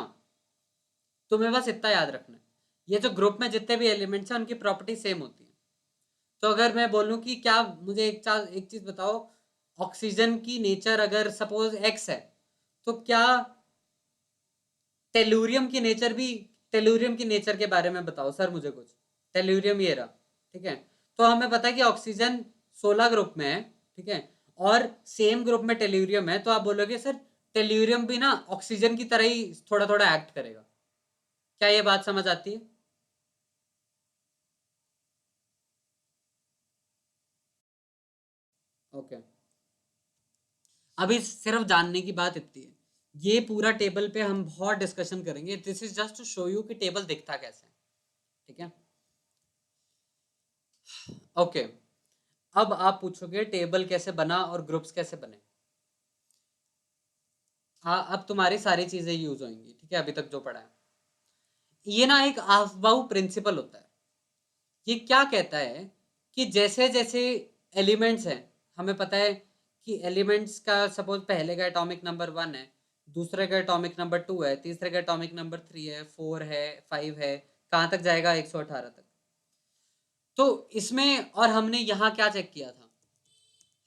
तुम्हें बस इतना याद रखना है, ये जो ग्रुप में जितने भी एलिमेंट्स हैं उनकी प्रॉपर्टी सेम होती है। तो अगर मैं बोलूं कि क्या, मुझे एक चीज बताओ, ऑक्सीजन की नेचर अगर सपोज एक्स है, तो क्या टेलुरियम की नेचर भी, टेलुरियम की नेचर के बारे में बताओ सर मुझे कुछ। टेलुरियम ये रहा, ठीक है। तो हमें पता है कि ऑक्सीजन 16 ग्रुप में है, ठीक है, और सेम ग्रुप में टेलुरियम है, तो आप बोलोगे सर टेलुरियम भी ना ऑक्सीजन की तरह ही थोड़ा थोड़ा एक्ट करेगा। क्या ये बात समझ आती है? ओके, अभी सिर्फ जानने की बात इतनी है, ये पूरा टेबल पे हम बहुत डिस्कशन करेंगे, this is just to show you कि टेबल दिखता कैसे है, ठीक है। ओके, अब आप पूछोगे टेबल कैसे बना और ग्रुप्स कैसे बने। हाँ, अब तुम्हारी सारी चीजें यूज होंगी, ठीक है, अभी तक जो पढ़ा है। ये ना एक आफबाऊ प्रिंसिपल होता है। ये क्या कहता है कि जैसे जैसे एलिमेंट्स हैं, हमें पता है कि एलिमेंट्स का सपोज पहले का एटॉमिक नंबर 1 है, दूसरे का एटॉमिक नंबर 2 है, तीसरे का एटॉमिक नंबर 3 है, 4 है, 5 है, कहाँ तक जाएगा, 118 तक। तो इसमें, और हमने यहाँ क्या चेक किया था,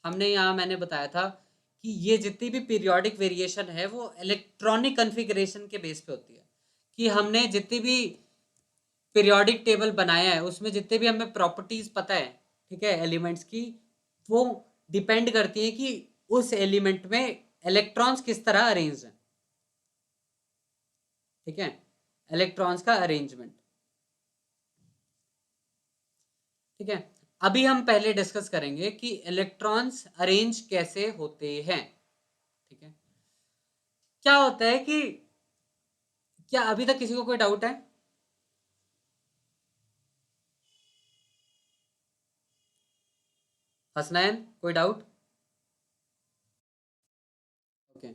हमने यहाँ मैंने बताया था कि ये जितनी भी पीरियोडिक वेरिएशन है वो इलेक्ट्रॉनिक कन्फिग्रेशन के बेस पे होती है। कि हमने जितनी भी पीरियोडिक टेबल बनाया है उसमें जितने भी हमें प्रॉपर्टीज पता है, ठीक है, एलिमेंट्स की, वो डिपेंड करती है कि उस एलिमेंट में इलेक्ट्रॉन्स किस तरह अरेंज हैं, ठीक है, इलेक्ट्रॉन्स का अरेंजमेंट, ठीक है। अभी हम पहले डिस्कस करेंगे कि इलेक्ट्रॉन्स अरेंज कैसे होते हैं। ठीक है, क्या होता है कि क्या अभी तक किसी को कोई डाउट है? हसनैन, कोई डाउट? ओके,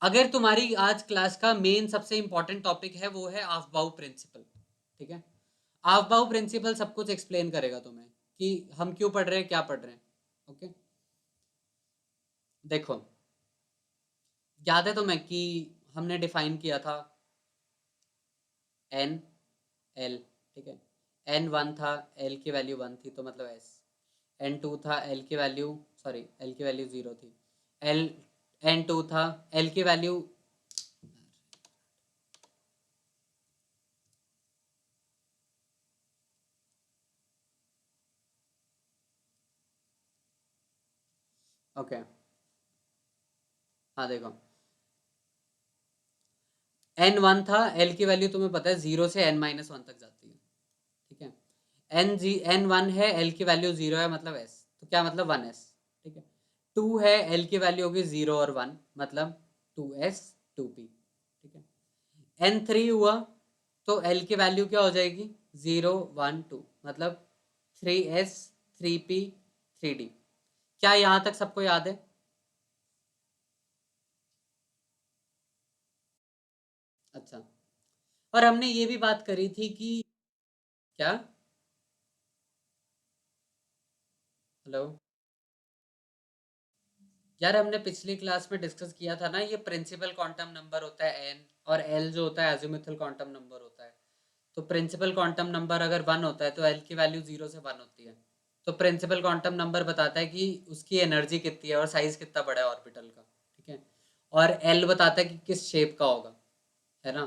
अगर तुम्हारी आज क्लास का मेन सबसे इंपॉर्टेंट टॉपिक है वो है आफ्बाउ प्रिंसिपल। ठीक है, आफ्बाउ प्रिंसिपल सब कुछ एक्सप्लेन करेगा तुम्हें कि हम क्यों पढ़ रहे हैं, क्या पढ़ रहे हैं। ओके, देखो, याद है तुम्हें कि हमने डिफाइन किया था एन एल। ठीक है, एन वन था, एल की वैल्यू वन थी तो मतलब एस। एन टू था, एल की वैल्यू, सॉरी एल की वैल्यू जीरो थी। एल एन टू था, एल की वैल्यू, ओके, हाँ देखो, एन वन था, एल की वैल्यू तुम्हें पता है जीरो से एन माइनस वन तक जाती है। ठीक है, एन वन है, एल की वैल्यू जीरो है मतलब एस, तो क्या मतलब वन एस। ठीक है, टू है, एल की वैल्यू होगी जीरो और वन मतलब टू एस टू पी। ठीक है, एन थ्री हुआ तो एल की वैल्यू क्या हो जाएगी, जीरो वन टू मतलब three S three P three D. क्या यहां तक सबको याद है? अच्छा, और हमने ये भी बात करी थी कि क्या, हेलो, यार हमने पिछली क्लास में डिस्कस किया था ना, ये प्रिंसिपल क्वांटम नंबर होता है एन, और एल जो होता है अजीमुथल क्वांटम नंबर होता है। तो प्रिंसिपल क्वांटम नंबर अगर वन होता है तो एल की वैल्यू जीरो से वन होती है। तो प्रिंसिपल क्वांटम नंबर बताता है कि उसकी एनर्जी कितनी है और साइज कितना बड़ा है ऑर्बिटल का। ठीक है, और एल बताता है कि किस शेप का होगा, है ना।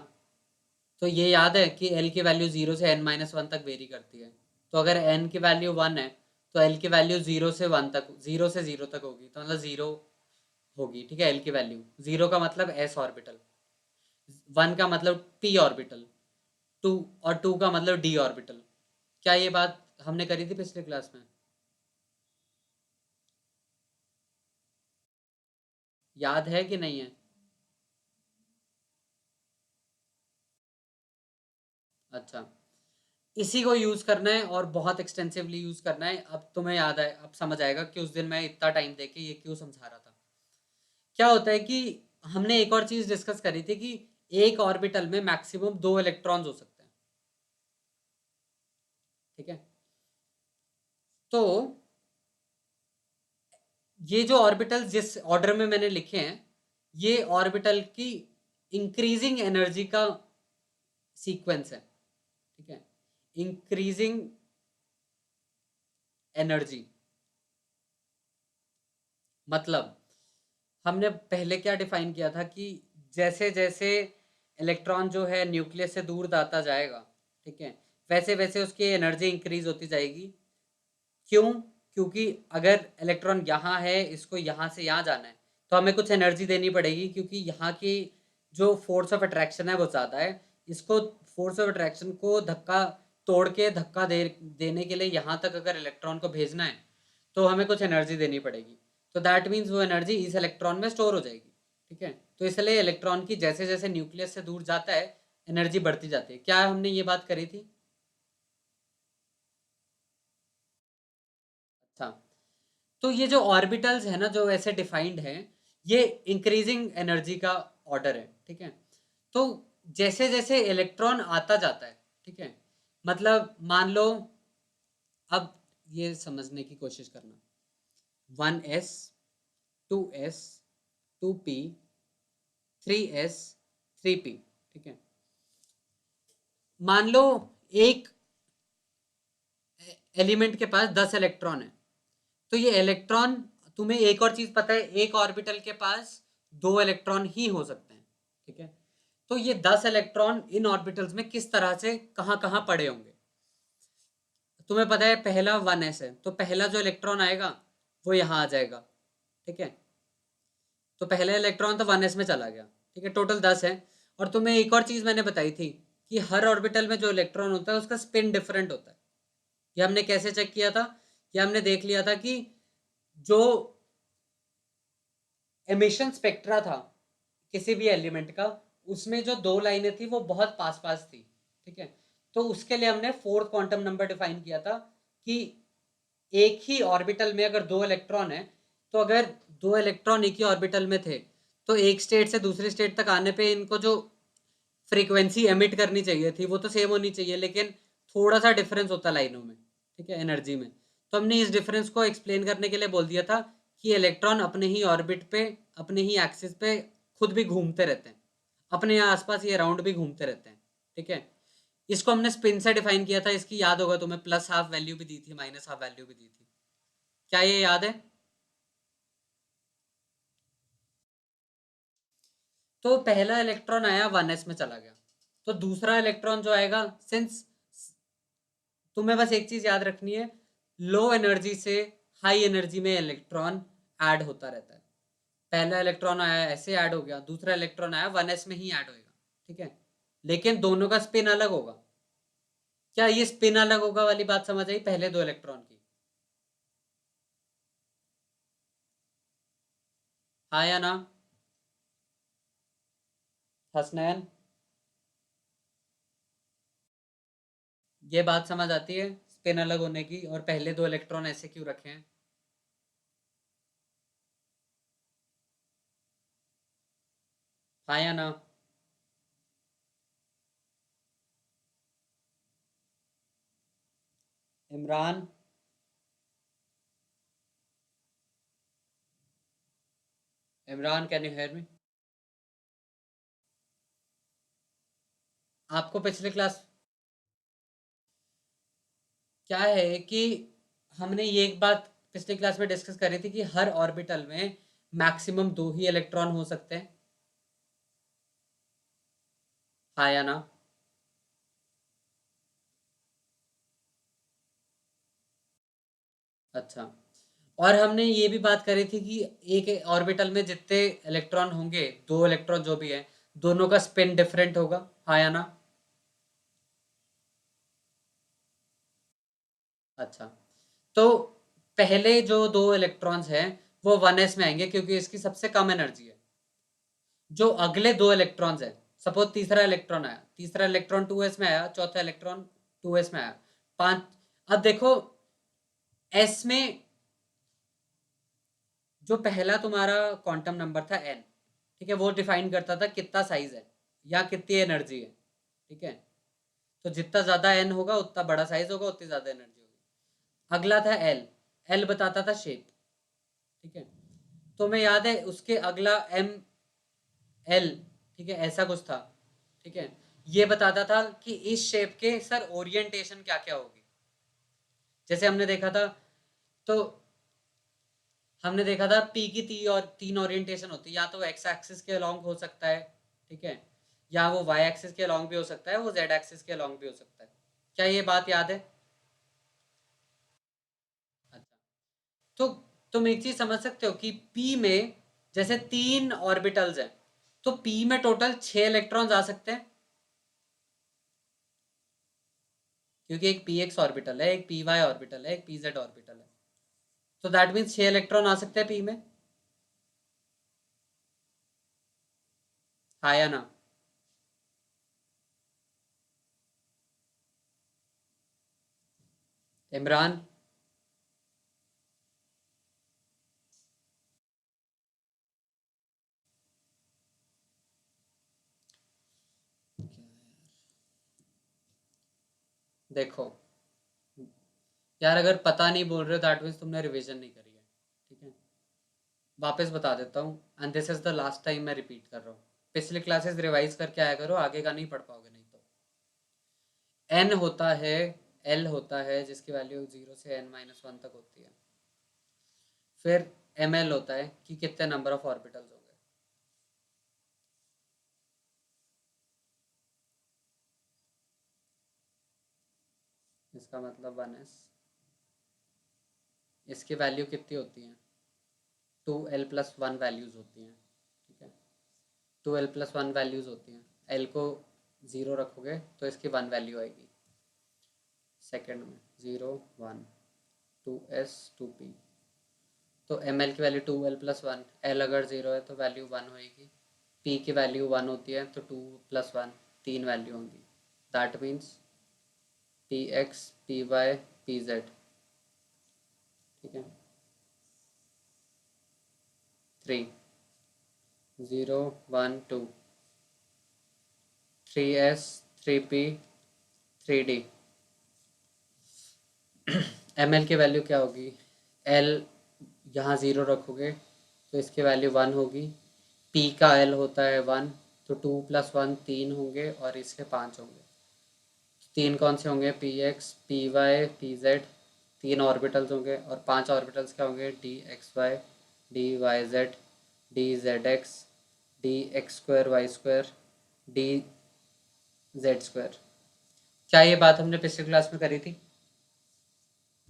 तो ये याद है कि एल की वैल्यू जीरो से एन माइनस वन तक वेरी करती है। तो अगर एन की वैल्यू वन है तो एल की वैल्यू जीरो से वन तक, जीरो से जीरो तक होगी, तो मतलब जीरो होगी। ठीक है, एल की वैल्यू जीरो का मतलब एस ऑर्बिटल, वन का मतलब पी ऑर्बिटल, टू और टू का मतलब डी ऑर्बिटल। क्या ये बात हमने करी थी पिछले क्लास में? याद है कि नहीं है? अच्छा, इसी को यूज करना है और बहुत एक्सटेंसिवली यूज करना है। अब तुम्हें याद है, अब समझ आएगा कि उस दिन मैं इतना टाइम देके ये क्यों समझा रहा था। क्या होता है कि हमने एक और चीज डिस्कस करी थी कि एक ऑर्बिटल में मैक्सिमम दो इलेक्ट्रॉन्स हो सकते हैं। ठीक है, तो ये जो ऑर्बिटल जिस ऑर्डर में मैंने लिखे हैं, ये ऑर्बिटल की इंक्रीजिंग एनर्जी का सीक्वेंस है। ठीक है, इंक्रीजिंग एनर्जी मतलब हमने पहले क्या डिफाइन किया था कि जैसे जैसे इलेक्ट्रॉन जो है न्यूक्लियस से दूर जाता जाएगा, ठीक है, वैसे वैसे उसकी एनर्जी इंक्रीज होती जाएगी। क्यों? क्योंकि अगर इलेक्ट्रॉन यहाँ है, इसको यहाँ से यहाँ जाना है, तो हमें कुछ एनर्जी देनी पड़ेगी, क्योंकि यहाँ की जो फोर्स ऑफ अट्रैक्शन है वो ज़्यादा है। इसको फोर्स ऑफ अट्रैक्शन को धक्का तोड़ के धक्का देने के लिए यहाँ तक अगर इलेक्ट्रॉन को भेजना है तो हमें कुछ एनर्जी देनी पड़ेगी। तो दैट मीन्स वो एनर्जी इस इलेक्ट्रॉन में स्टोर हो जाएगी। ठीक है, तो इसलिए इलेक्ट्रॉन की जैसे जैसे न्यूक्लियस से दूर जाता है एनर्जी बढ़ती जाती है। क्या हमने ये बात करी थी? अच्छा, तो ये जो ऑर्बिटल्स है ना जो ऐसे डिफाइंड है, ये इंक्रीजिंग एनर्जी का ऑर्डर है। ठीक है, तो जैसे जैसे इलेक्ट्रॉन आता जाता है, ठीक है, मतलब मान लो, अब ये समझने की कोशिश करना, one S, two S, two P, three S, three P. ठीक है, मान लो एक एलिमेंट के पास 10 इलेक्ट्रॉन है, तो ये इलेक्ट्रॉन, तुम्हें एक और चीज पता है, एक ऑर्बिटल के पास दो इलेक्ट्रॉन ही हो सकते हैं। ठीक है, तो ये 10 इलेक्ट्रॉन इन ऑर्बिटल्स में किस तरह से कहाँ कहाँ पड़े होंगे? तुम्हें पता है पहला वन एस है, तो पहला जो इलेक्ट्रॉन आएगा वो यहाँ आ जाएगा। ठीक है, तो पहला इलेक्ट्रॉन तो वन एस में चला गया। ठीक है, टोटल 10 है। और तुम्हें एक और चीज मैंने बताई थी कि हर ऑर्बिटल में जो इलेक्ट्रॉन होता है उसका स्पिन डिफरेंट होता है। ये हमने कैसे चेक किया था? ये हमने देख लिया था कि जो एमिशन स्पेक्ट्रा था किसी भी एलिमेंट का, उसमें जो दो लाइनें थी वो बहुत पास पास थी, ठीक है। तो उसके लिए हमने फोर्थ क्वांटम नंबर डिफाइन किया था कि एक ही ऑर्बिटल में अगर दो इलेक्ट्रॉन है, तो अगर दो इलेक्ट्रॉन एक ही ऑर्बिटल में थे, तो एक स्टेट से दूसरी स्टेट तक आने पे इनको जो फ्रीक्वेंसी एमिट करनी चाहिए थी वो तो सेम होनी चाहिए, लेकिन थोड़ा सा डिफरेंस होता लाइनों में, ठीक है, एनर्जी में। तो हमने इस डिफरेंस को एक्सप्लेन करने के लिए बोल दिया था कि इलेक्ट्रॉन अपने ही ऑर्बिट पे, अपने ही एक्सिस पे खुद भी घूमते रहते हैं, अपने आसपास ये राउंड भी घूमते रहते हैं, ठीक है। इसको हमने स्पिन से डिफाइन किया था, इसकी याद होगा तुम्हें, प्लस हाफ वैल्यू भी दी थी, माइनस हाफ वैल्यू भी दी थी। क्या ये याद है? तो पहला इलेक्ट्रॉन आया 1s में चला गया, तो दूसरा इलेक्ट्रॉन जो आएगा, सिंस तुम्हें बस एक चीज याद रखनी है, लो एनर्जी से हाई एनर्जी में इलेक्ट्रॉन ऐड होता रहता है। पहला इलेक्ट्रॉन आया ऐसे ऐड हो गया, दूसरा इलेक्ट्रॉन आया 1s में ही ऐड होएगा, ठीक है, लेकिन दोनों का स्पिन अलग होगा। क्या ये स्पिन अलग होगा वाली बात समझ आई पहले दो इलेक्ट्रॉन की? हाँ या ना? हसनैन, ये बात समझ आती है स्पिन अलग होने की, और पहले दो इलेक्ट्रॉन ऐसे क्यों रखे हैं? हाँ या ना? Imran, Imran can you hear me? आपको पिछले क्लास क्या है कि हमने ये एक बात पिछले क्लास में डिस्कस करी थी कि हर ऑर्बिटल में मैक्सिमम दो ही इलेक्ट्रॉन हो सकते हैं। हाँ या ना? अच्छा, और हमने ये भी बात करी थी कि एक ऑर्बिटल में जितने इलेक्ट्रॉन होंगे, दो इलेक्ट्रॉन जो भी है, दोनों का स्पिन डिफरेंट होगा। हाँ या ना? अच्छा, तो पहले जो दो इलेक्ट्रॉन्स हैं वो 1s में आएंगे क्योंकि इसकी सबसे कम एनर्जी है। जो अगले दो इलेक्ट्रॉन्स हैं, सपोज तीसरा इलेक्ट्रॉन आया, तीसरा इलेक्ट्रॉन 2s में आया, चौथा इलेक्ट्रॉन 2s में आया, पांच। अब देखो, s में जो पहला तुम्हारा क्वांटम नंबर था n, ठीक है, वो डिफाइन करता था कितना साइज है या कितनी एनर्जी है, ठीक है। तो जितना ज्यादा n होगा उतना बड़ा साइज होगा, उतनी ज्यादा एनर्जी होगी। अगला था l, l बताता था शेप, ठीक है। तो मैं याद है उसके अगला m l, ठीक है, ऐसा कुछ था, ठीक है। ये बताता था कि इस शेप के सर ओरिएंटेशन क्या क्या होगी। जैसे हमने देखा था, तो हमने देखा था पी की तीन ओरिएंटेशन होती है, या तो एक्स एक्सिस के अलोंग हो सकता है, ठीक है, या वो वाई एक्सिस के अलोंग भी हो सकता है, वो जेड एक्सिस के अलोंग भी हो सकता है। क्या ये बात याद है? अच्छा, तो तुम एक चीज समझ सकते हो कि पी में जैसे तीन ऑर्बिटल्स हैं, तो पी में टोटल 6 इलेक्ट्रॉन्स आ सकते हैं, क्योंकि एक पी एक्स ऑर्बिटल है, एक पी वाई ऑर्बिटल है, एक पी जेड ऑर्बिटल है। तो दैट मीन्स 6 इलेक्ट्रॉन आ सकते हैं पी में। हाँ या ना? इमरान, देखो यार, अगर पता नहीं बोल रहे हो दैट मीन्स तुमने रिवीजन नहीं करी है, ठीक है। वापस बता देता हूँ, and this is the last time मैं रिपीट कर रहा हूँ। पिछले क्लासेस रिवाइज करके आया करो, आगे का नहीं पढ़ पाओगे नहीं तो। एन होता है, एल होता है जिसकी वैल्यू 0 से n-1 तक होती है। फिर एम एल होता है कि कितने नंबर ऑफ ऑर्बिटल्स होंगे। इसका मतलब 1s, इसकी वैल्यू कितनी होती है? 2l+1 वैल्यूज होती हैं, ठीक है। 2l+1 वैल्यूज होती हैं, एल को 0 रखोगे तो इसकी 1 वैल्यू आएगी, सेकेंड में 0 1, 2s 2p। तो एम एल की वैल्यू 2l+1, एल अगर 0 है तो वैल्यू 1 होएगी, पी की वैल्यू 1 होती है तो 2+1 तीन वैल्यू होंगी। That means P X P Y P Z. ठीक है, 3 0 1 2, 3s 3p 3d। M L की वैल्यू क्या होगी, एल यहाँ ज़ीरो रखोगे तो इसकी वैल्यू 1 होगी, पी का एल होता है 1, तो 2+1 तीन होंगे और इसके 5 होंगे। तीन कौन से होंगे, P X P Y P Z, तीन ऑर्बिटल्स होंगे, और पांच ऑर्बिटल्स क्या होंगे, D X Y D Y Z D Z X D X square Y square D Z square. क्या ये बात हमने पिछली क्लास में करी थी?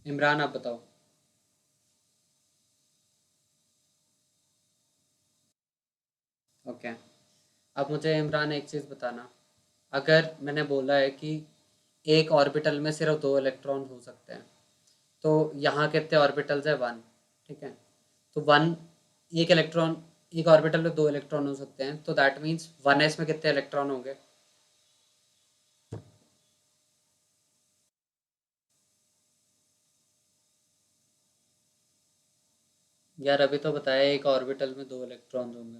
इमरान आप बताओ। ओके, अब मुझे इमरान एक चीज़ बताना। अगर मैंने बोला है कि एक ऑर्बिटल में सिर्फ दो इलेक्ट्रॉन हो सकते हैं, तो यहाँ कितने ऑर्बिटल्स है, 1। ठीक है, तो 1, एक इलेक्ट्रॉन, एक ऑर्बिटल में दो इलेक्ट्रॉन हो सकते हैं, तो दैट मीन्स 1s में कितने इलेक्ट्रॉन होंगे? यार अभी तो बताया एक ऑर्बिटल में दो इलेक्ट्रॉन होंगे।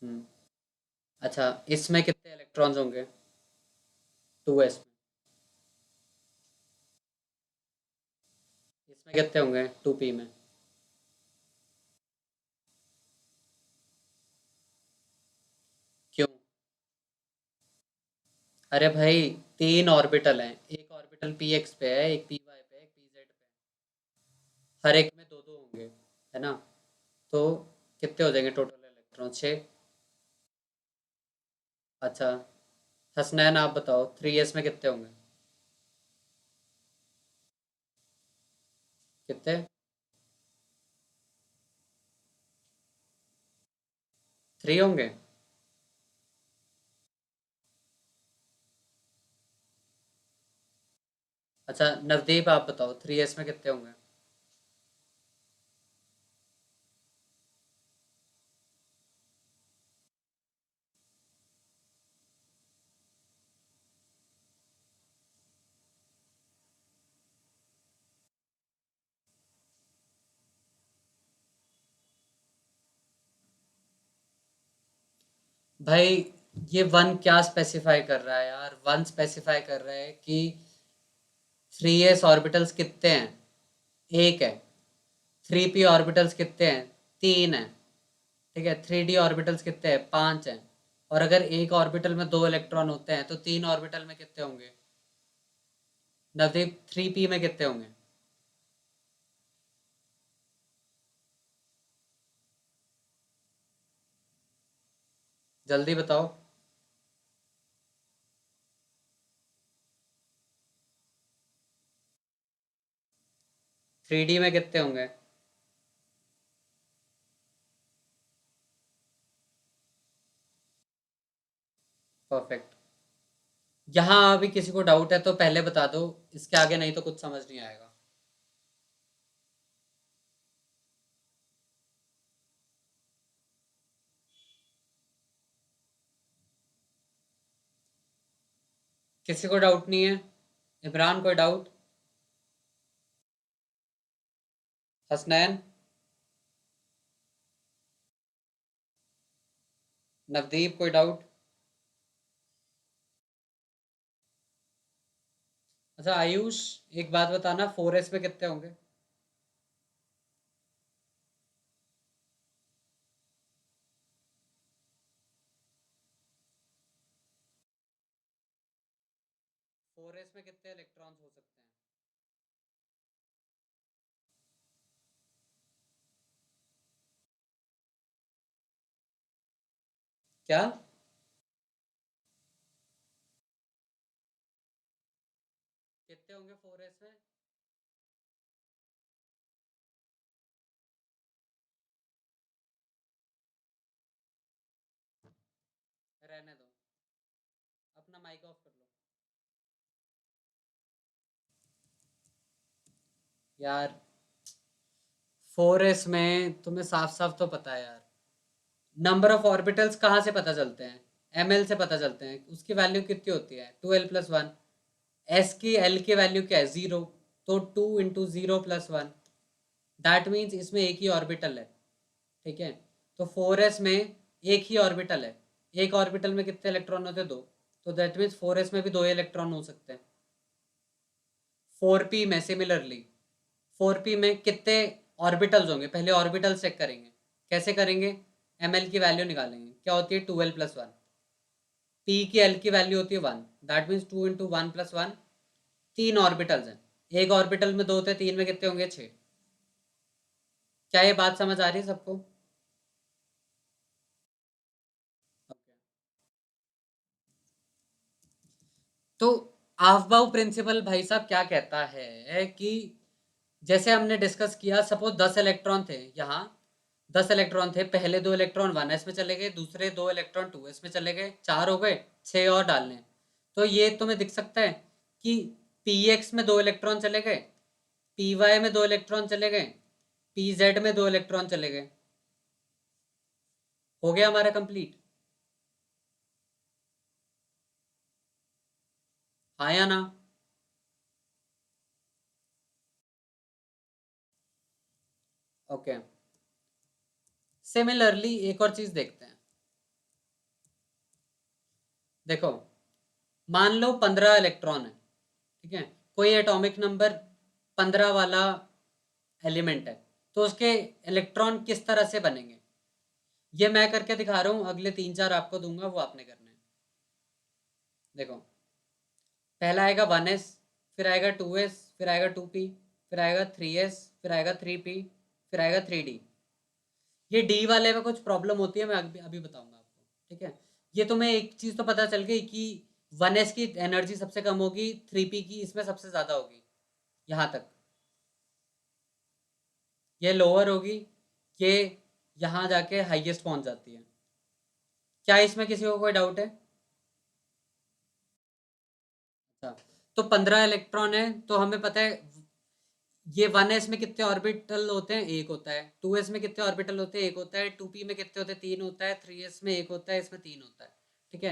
हम्म, अच्छा, इसमें कितने इलेक्ट्रॉन्स होंगे, 2s में? इसमें कितने होंगे, 2p में? क्यों? अरे भाई, तीन ऑर्बिटल हैं, एक ऑर्बिटल पी एक्स पे है, एक पी वाई पे है, एक पी जेड पे है, हर एक में दो दो होंगे, है ना? तो कितने हो जाएंगे टोटल इलेक्ट्रॉन, 6। अच्छा, हसनैन आप बताओ, 3s में कितने होंगे? कितने? 3 होंगे? अच्छा नवदीप आप बताओ, 3s में कितने होंगे? भाई ये वन क्या स्पेसिफाई कर रहा है यार, वन स्पेसिफाई कर रहा है कि 3s ऑर्बिटल्स कितने हैं, एक है। 3p ऑर्बिटल्स कितने हैं, तीन है। ठीक है, 3d ऑर्बिटल्स कितने हैं, पांच हैं। और अगर एक ऑर्बिटल में दो इलेक्ट्रॉन होते हैं तो तीन ऑर्बिटल में कितने होंगे? नवदीप 3p में कितने होंगे? जल्दी बताओ। 3d में कितने होंगे? परफेक्ट। यहाँ अभी किसी को डाउट है तो पहले बता दो, इसके आगे नहीं तो कुछ समझ नहीं आएगा। किसी को डाउट नहीं है? इमरान कोई डाउट? हसनैन? नवदीप कोई डाउट? अच्छा आयुष, एक बात बताना, 4s में कितने होंगे? 4s में कितने इलेक्ट्रॉन्स हो सकते हैं? क्या? कितने होंगे 4s में? रहने दो, अपना माइक ऑफ कर लो। यार 4s में तुम्हें साफ साफ तो पता है यार, नंबर ऑफ ऑर्बिटल्स कहाँ से पता चलते हैं? ml से पता चलते हैं। उसकी वैल्यू कितनी होती है? 2l+1। s की l की वैल्यू क्या है? 0। तो 2 × 0+1, दैट मीन्स इसमें एक ही ऑर्बिटल है। ठीक है, तो 4s में एक ही ऑर्बिटल है। एक ऑर्बिटल में कितने इलेक्ट्रॉन होते हैं? 2। तो दैट मीन्स 4s में भी 2 इलेक्ट्रॉन हो सकते हैं। 4p में सिमिलरली, 4p में कितने ऑर्बिटल्स होंगे? पहले ऑर्बिटल चेक करेंगे। कैसे करेंगे? ml की वैल्यू निकालेंगे, क्या होती है? 2l+1। p की l की वैल्यू होती है 1, दैट मीन्स 2 × 1+1। 3 ऑर्बिटल्स हैं, एक ऑर्बिटल में 2 होते हैं, 3 में कितने होंगे? 6। क्या ये बात समझ आ रही है सबको? Okay. तो आफ्बाउ प्रिंसिपल भाई साहब क्या कहता है कि जैसे हमने डिस्कस किया, सपोज 10 इलेक्ट्रॉन थे यहाँ, 10 इलेक्ट्रॉन थे, पहले 2 इलेक्ट्रॉन 1s में चले गए, दूसरे 2 इलेक्ट्रॉन 2s में चले गए, 4 हो गए, 6 और डालने हैं। तो ये तुम्हें दिख सकता है कि px में 2 इलेक्ट्रॉन चले गए, py में 2 इलेक्ट्रॉन चले गए, pz में 2 इलेक्ट्रॉन चले गए। हो गया हमारा कंप्लीट? हाँ या ना? ओके, सिमिलरली एक और चीज देखते हैं। देखो, मान लो 15 इलेक्ट्रॉन है, ठीक है, कोई एटॉमिक नंबर 15 वाला एलिमेंट है, तो उसके इलेक्ट्रॉन किस तरह से बनेंगे ये मैं करके दिखा रहा हूँ, अगले 3-4 आपको दूंगा, वो आपने करना है। देखो, पहला आएगा 1s, फिर आएगा 2s, फिर आएगा 2p, फिर आएगा 3s, फिर आएगा 3p, फिर आएगा 3d। ये डी वाले में कुछ प्रॉब्लम होती है, मैं अभी अभी बताऊंगा आपको। ठीक है, ये तुम्हें एक चीज तो पता चल गई कि 1s की एनर्जी सबसे कम होगी, 3p की इसमें सबसे ज्यादा होगी, यहाँ तक। ये लोअर होगी, ये यहाँ जाके हाईएस्ट पहुंच जाती है। क्या इसमें किसी को कोई डाउट है? अच्छा, तो 15 इलेक्ट्रॉन है, तो हमें पता है ये 1s में कितने ऑर्बिटल होते हैं? एक होता है। 2s में कितने ऑर्बिटल होते हैं? एक होता है। 2p में कितने होते हैं? 3 होता है। 3s में एक होता है, इसमें 3 होता है। ठीक है,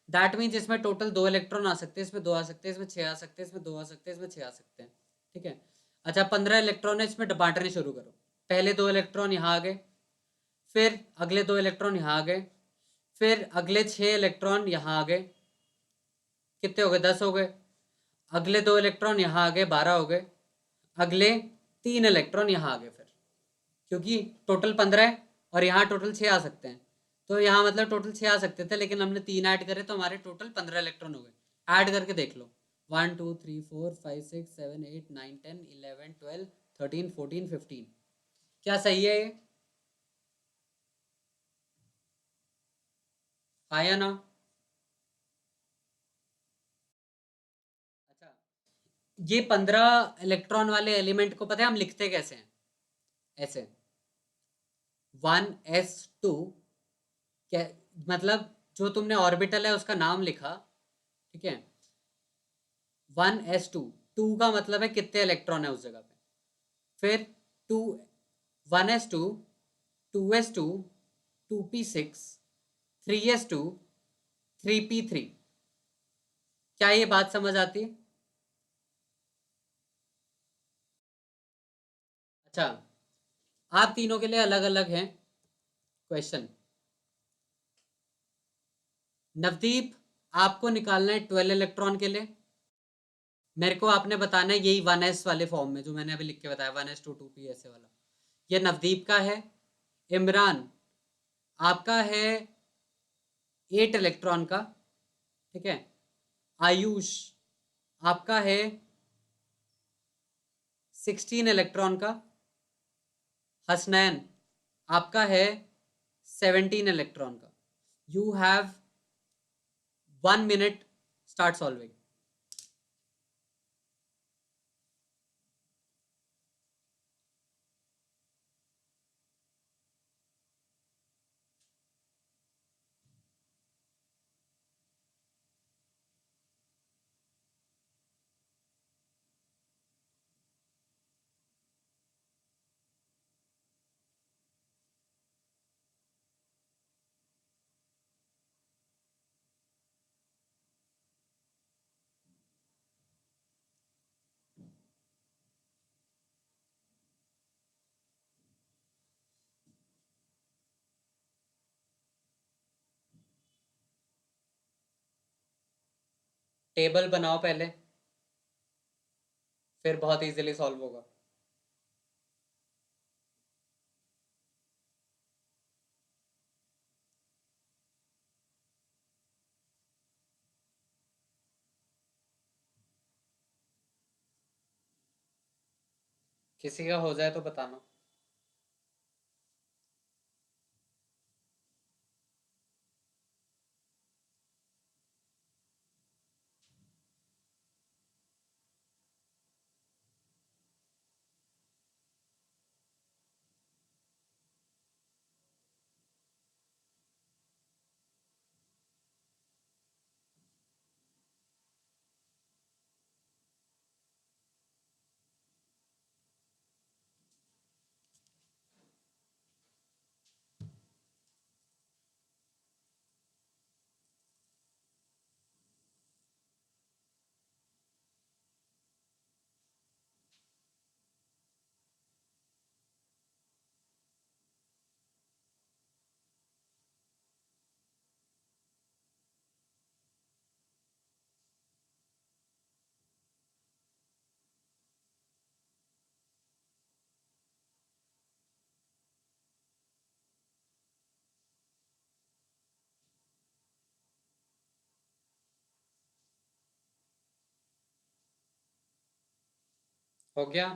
दैट मीन्स इसमें टोटल 2 इलेक्ट्रॉन आ सकते हैं, इसमें 2 आ सकते हैं, इसमें 6 आ सकते हैं, इसमें 2 आ सकते हैं, इसमें 6 आ सकते हैं। ठीक है, अच्छा, 15 इलेक्ट्रॉन है, इसमें बांटने शुरू करो। पहले 2 इलेक्ट्रॉन यहाँ आ गए, फिर अगले 2 इलेक्ट्रॉन यहाँ आ गए, फिर अगले 6 इलेक्ट्रॉन यहाँ आ गए, कितने हो गए? 10 हो गए। अगले 2 इलेक्ट्रॉन यहाँ आ गए, 12 हो गए। अगले 3 इलेक्ट्रॉन यहाँ आ गए, फिर क्योंकि टोटल 15 है और यहाँ टोटल 6 आ सकते हैं, तो यहाँ मतलब टोटल 6 आ सकते थे, लेकिन हमने 3 ऐड करे तो हमारे टोटल 15 इलेक्ट्रॉन हो गए। ऐड करके देख लो, 1 2 3 4 5 6 7 8 9 10 11 12 13 14 15। क्या सही है ये? हाँ या ना? अच्छा, ये 15 इलेक्ट्रॉन वाले एलिमेंट को पता है हम लिखते कैसे हैं? ऐसे, 1s2, क्या मतलब? जो तुमने ऑर्बिटल है उसका नाम लिखा, ठीक है, 1s2, टू का मतलब है कितने इलेक्ट्रॉन है उस जगह पे। फिर to, 1s2, 2s2, 2p6, 3s2, 3p3। क्या ये बात समझ आती है? अच्छा, आप तीनों के लिए अलग अलग हैं क्वेश्चन। नवदीप, आपको निकालना है 12 इलेक्ट्रॉन के लिए। मेरे को आपने बताना है यही 1s वाले फॉर्म में जो मैंने अभी लिख के बताया, 1s2, 2p ऐसे वाला। ये नवदीप का है। इमरान, आपका है 8 इलेक्ट्रॉन का। ठीक है, आयुष, आपका है 16 इलेक्ट्रॉन का। हसनैन, आपका है 17 इलेक्ट्रॉन का। You have 1 minute, start solving. Table बनाओ पहले, फिर बहुत इजीली सॉल्व होगा। किसी का हो जाए तो बताना। हो गया।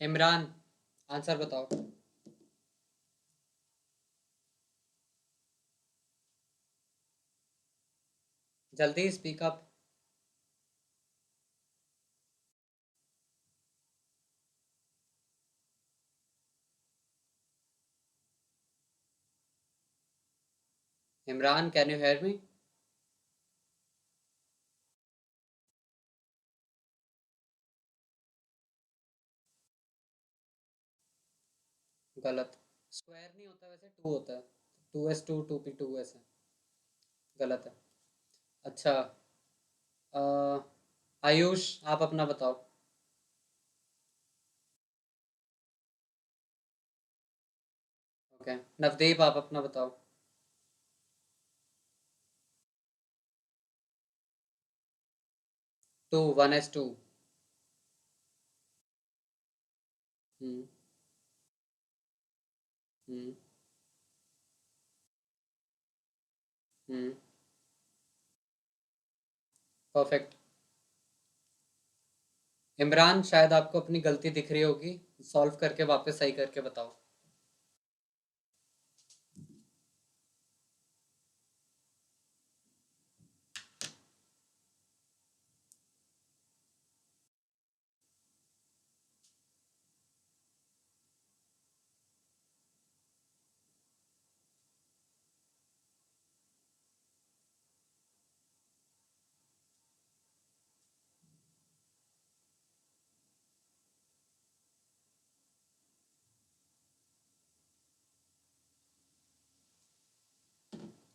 इमरान, आंसर बताओ। जल्दी speak up. Imran, can you hear me? गलत। स्क्वायर नहीं होता, वैसे टू होता है। 2s2 2p2 ऐसे। गलत है। अच्छा। अ, आयुष, आप अपना बताओ। ओके। नवदीप, आप अपना बताओ। 1s2। हम्म। हम्म। हम्म। परफेक्ट। इमरान, शायद आपको अपनी गलती दिख रही होगी। सॉल्व करके वापस सही करके बताओ।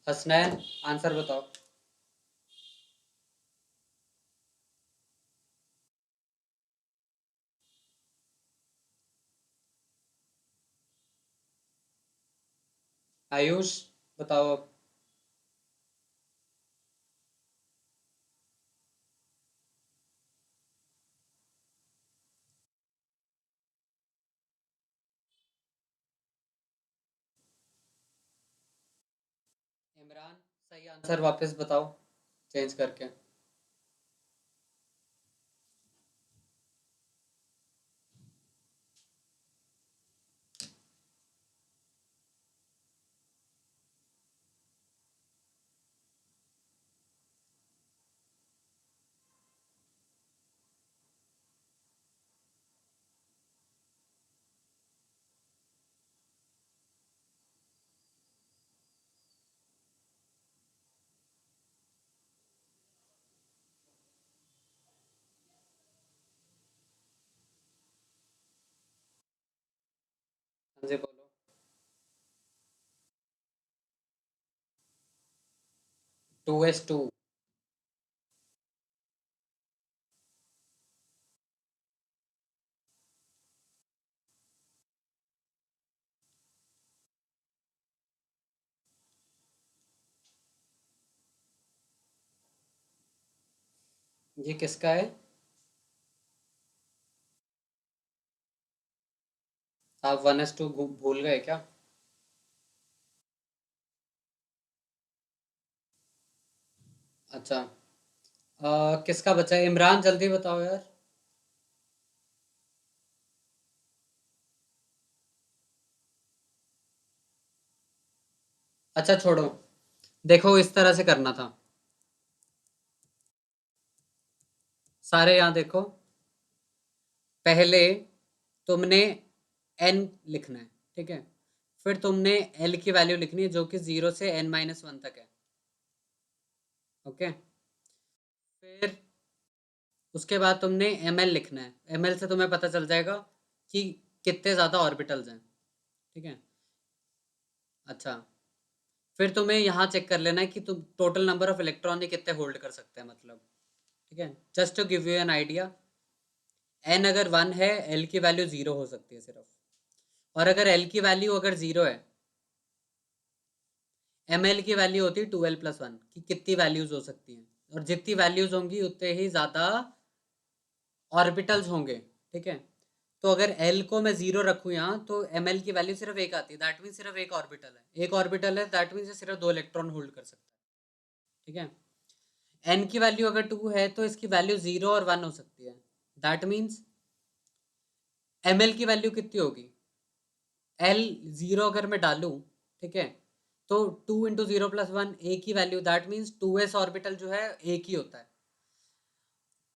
हसनैन, आंसर बताओ। आयुष, बताओ अब। इमरान, सही आंसर वापस बताओ, चेंज करके। जी बोलो। 2s2। ये किसका है? आप 1s2 भूल गए क्या? अच्छा। किसका बचा है? इमरान जल्दी बताओ यार। अच्छा छोड़ो। देखो इस तरह से करना था। सारे यहाँ देखो। पहले तुमने n लिखना है, ठीक है। फिर तुमने l की वैल्यू लिखनी है जो कि 0 से n-1 तक है। ओके। फिर उसके बाद तुमने ml लिखना है। ml से तुम्हें पता चल जाएगा कि कितने ज़्यादा ऑर्बिटल्स हैं, ठीक है। अच्छा। फिर तुम्हें यहाँ चेक कर लेना है कि तुम टोटल नंबर ऑफ इलेक्ट्रॉन ये कितने होल्ड कर सकते हैं, मतलब, ठीक है। Just to give you an idea, n अगर 1 है, l की वैल्यू 0 हो सकती है सिर्फ। और अगर l की वैल्यू अगर 0 है, ml की वैल्यू होती है 2l+1 कि कितनी वैल्यूज हो सकती हैं। और जितनी वैल्यूज होंगी उतने ही ज़्यादा ऑर्बिटल्स होंगे, ठीक है। तो अगर l को मैं 0 रखूँ यहाँ, तो ml की वैल्यू सिर्फ एक आती है, दैट मीन सिर्फ एक ऑर्बिटल है। एक ऑर्बिटल है, दैट मीन सिर्फ 2 इलेक्ट्रॉन होल्ड कर सकता है, ठीक है। n की वैल्यू अगर 2 है तो इसकी वैल्यू 0 और 1 हो सकती है। दैट मीन्स ml की वैल्यू कितनी होगी? l 0 अगर मैं डालूं, ठीक है, तो 2 × 0+1 एक ही value, that means 2s orbital जो है एक ही होता है।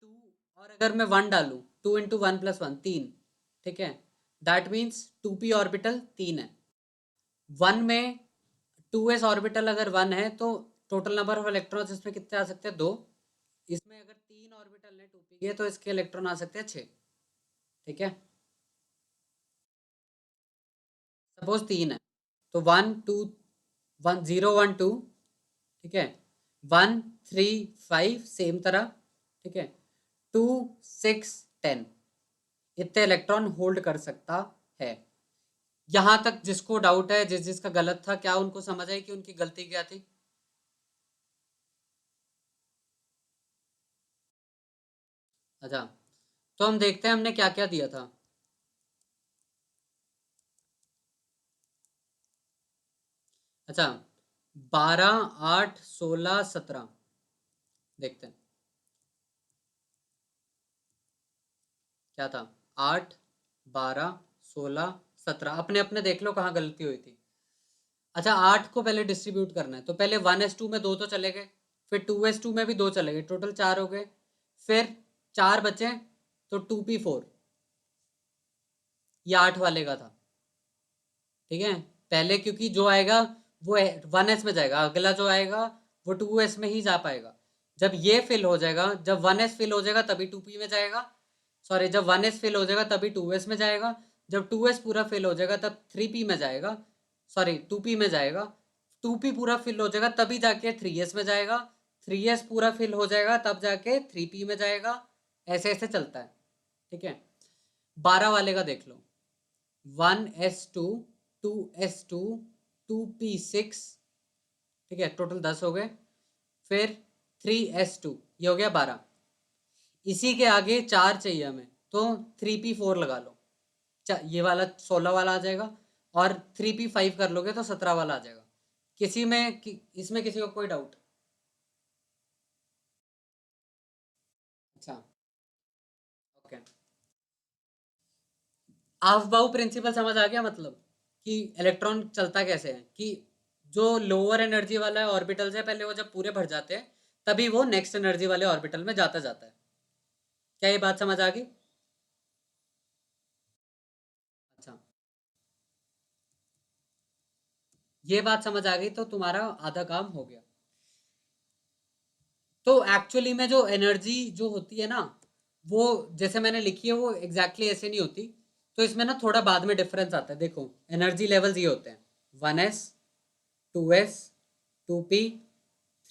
2, और अगर मैं 1 डालूं, 2 × 1+1 3, ठीक है, दैट मीन्स 2p ऑर्बिटल 3 है। 1 में 2s ऑर्बिटल अगर 1 है तो टोटल नंबर ऑफ इलेक्ट्रॉन्स इसमें कितने आ सकते हैं? 2। इसमें अगर 3 ऑर्बिटल है 2p के तो इसके इलेक्ट्रॉन आ सकते हैं 6, ठीक है। सपोज 3 है तो 1 2 1 0 1 2, ठीक है। 1 3 5 सेम तरह, ठीक है। 2 6 10 इतने इलेक्ट्रॉन होल्ड कर सकता है। यहां तक जिसको डाउट है, जिसका गलत था, क्या उनको समझ आई कि उनकी गलती क्या थी? अच्छा। तो हम देखते हैं हमने क्या क्या दिया था। अच्छा। 12 8 16 17 देखते हैं क्या था। 8 12 16 17 अपने अपने देख लो कहाँ गलती हुई थी। अच्छा, 8 को पहले डिस्ट्रीब्यूट करना है तो पहले 1s2 में दो तो चले गए, फिर 2s2 में भी दो चले गए, टोटल 4 हो गए। फिर 4 बचे तो 2p4, ये 8 वाले का था, ठीक है। पहले क्योंकि जो आएगा वो 1s में जाएगा, अगला जो आएगा वो 2s में ही जा पाएगा। जब ये फिल हो जाएगा, जब 1s फिल हो जाएगा तभी 2p में जाएगा। सॉरी, जब 1s फिल हो जाएगा तभी 2s में जाएगा। जब 2s पूरा फिल हो जाएगा तब 3p में जाएगा। सॉरी, 2p में जाएगा। 2p पूरा फिल हो जाएगा तभी जाके 3s में जाएगा। 3s पूरा फिल हो जाएगा तब जाके 3p में जाएगा। ऐसे ऐसे चलता है, ठीक है। 12 वाले का देख लो। 1s2 2s2 2p6, ठीक है, टोटल 10 हो गए। फिर 3s2, ये हो गया 12। इसी के आगे 4 चाहिए हमें तो 3p4 लगा लो। ये वाला 16 वाला आ जाएगा। और 3p5 कर लोगे तो 17 वाला आ जाएगा। किसी में इसमें किसी को कोई डाउट? अच्छा। ओके। हाफ बाउ प्रिंसिपल समझ आ गया, मतलब कि इलेक्ट्रॉन चलता कैसे है, कि जो लोअर एनर्जी वाला ऑर्बिटल्स है पहले वो जब पूरे भर जाते हैं तभी वो नेक्स्ट एनर्जी वाले ऑर्बिटल में जाता जाता है। क्या ये बात समझ आ गई? अच्छा, ये बात समझ आ गई तो तुम्हारा आधा काम हो गया। तो एक्चुअली में जो एनर्जी जो होती है ना, वो जैसे मैंने लिखी है वो एग्जैक्टली ऐसे नहीं होती। तो इसमें ना थोड़ा बाद में डिफरेंस आता है। देखो एनर्जी लेवल्स ये होते हैं 1s 2s 2p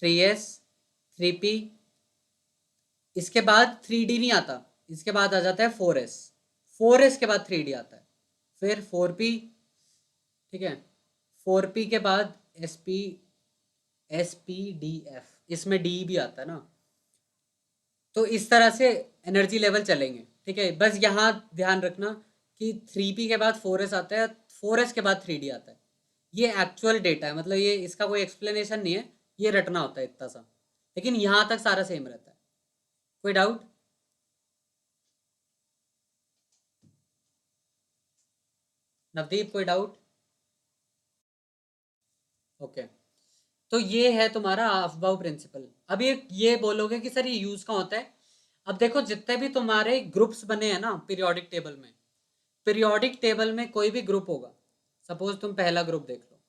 3s 3p, इसके बाद 3d नहीं आता, इसके बाद आ जाता है 4s, 4s के बाद 3d आता है, फिर 4p, ठीक है, 4p के बाद sp spdf, इसमें d भी आता है ना। तो इस तरह से एनर्जी लेवल चलेंगे, ठीक है। बस यहाँ ध्यान रखना कि 3p के बाद 4s आता है, 4s के बाद 3d आता है। ये एक्चुअल डेटा है, मतलब ये इसका कोई एक्सप्लेनेशन नहीं है, ये रटना होता है इतना सा, लेकिन यहाँ तक सारा सेम रहता है। कोई डाउट? नवदीप कोई डाउट? ओके, तो ये है तुम्हारा अफबाउ प्रिंसिपल। अब ये बोलोगे कि सर ये यूज कहाँ होता है। अब देखो जितने भी तुम्हारे ग्रुप्स बने हैं ना पीरियोडिक टेबल में, पीरियोडिक टेबल में कोई भी ग्रुप होगा, सपोज तुम पहला ग्रुप देख लो,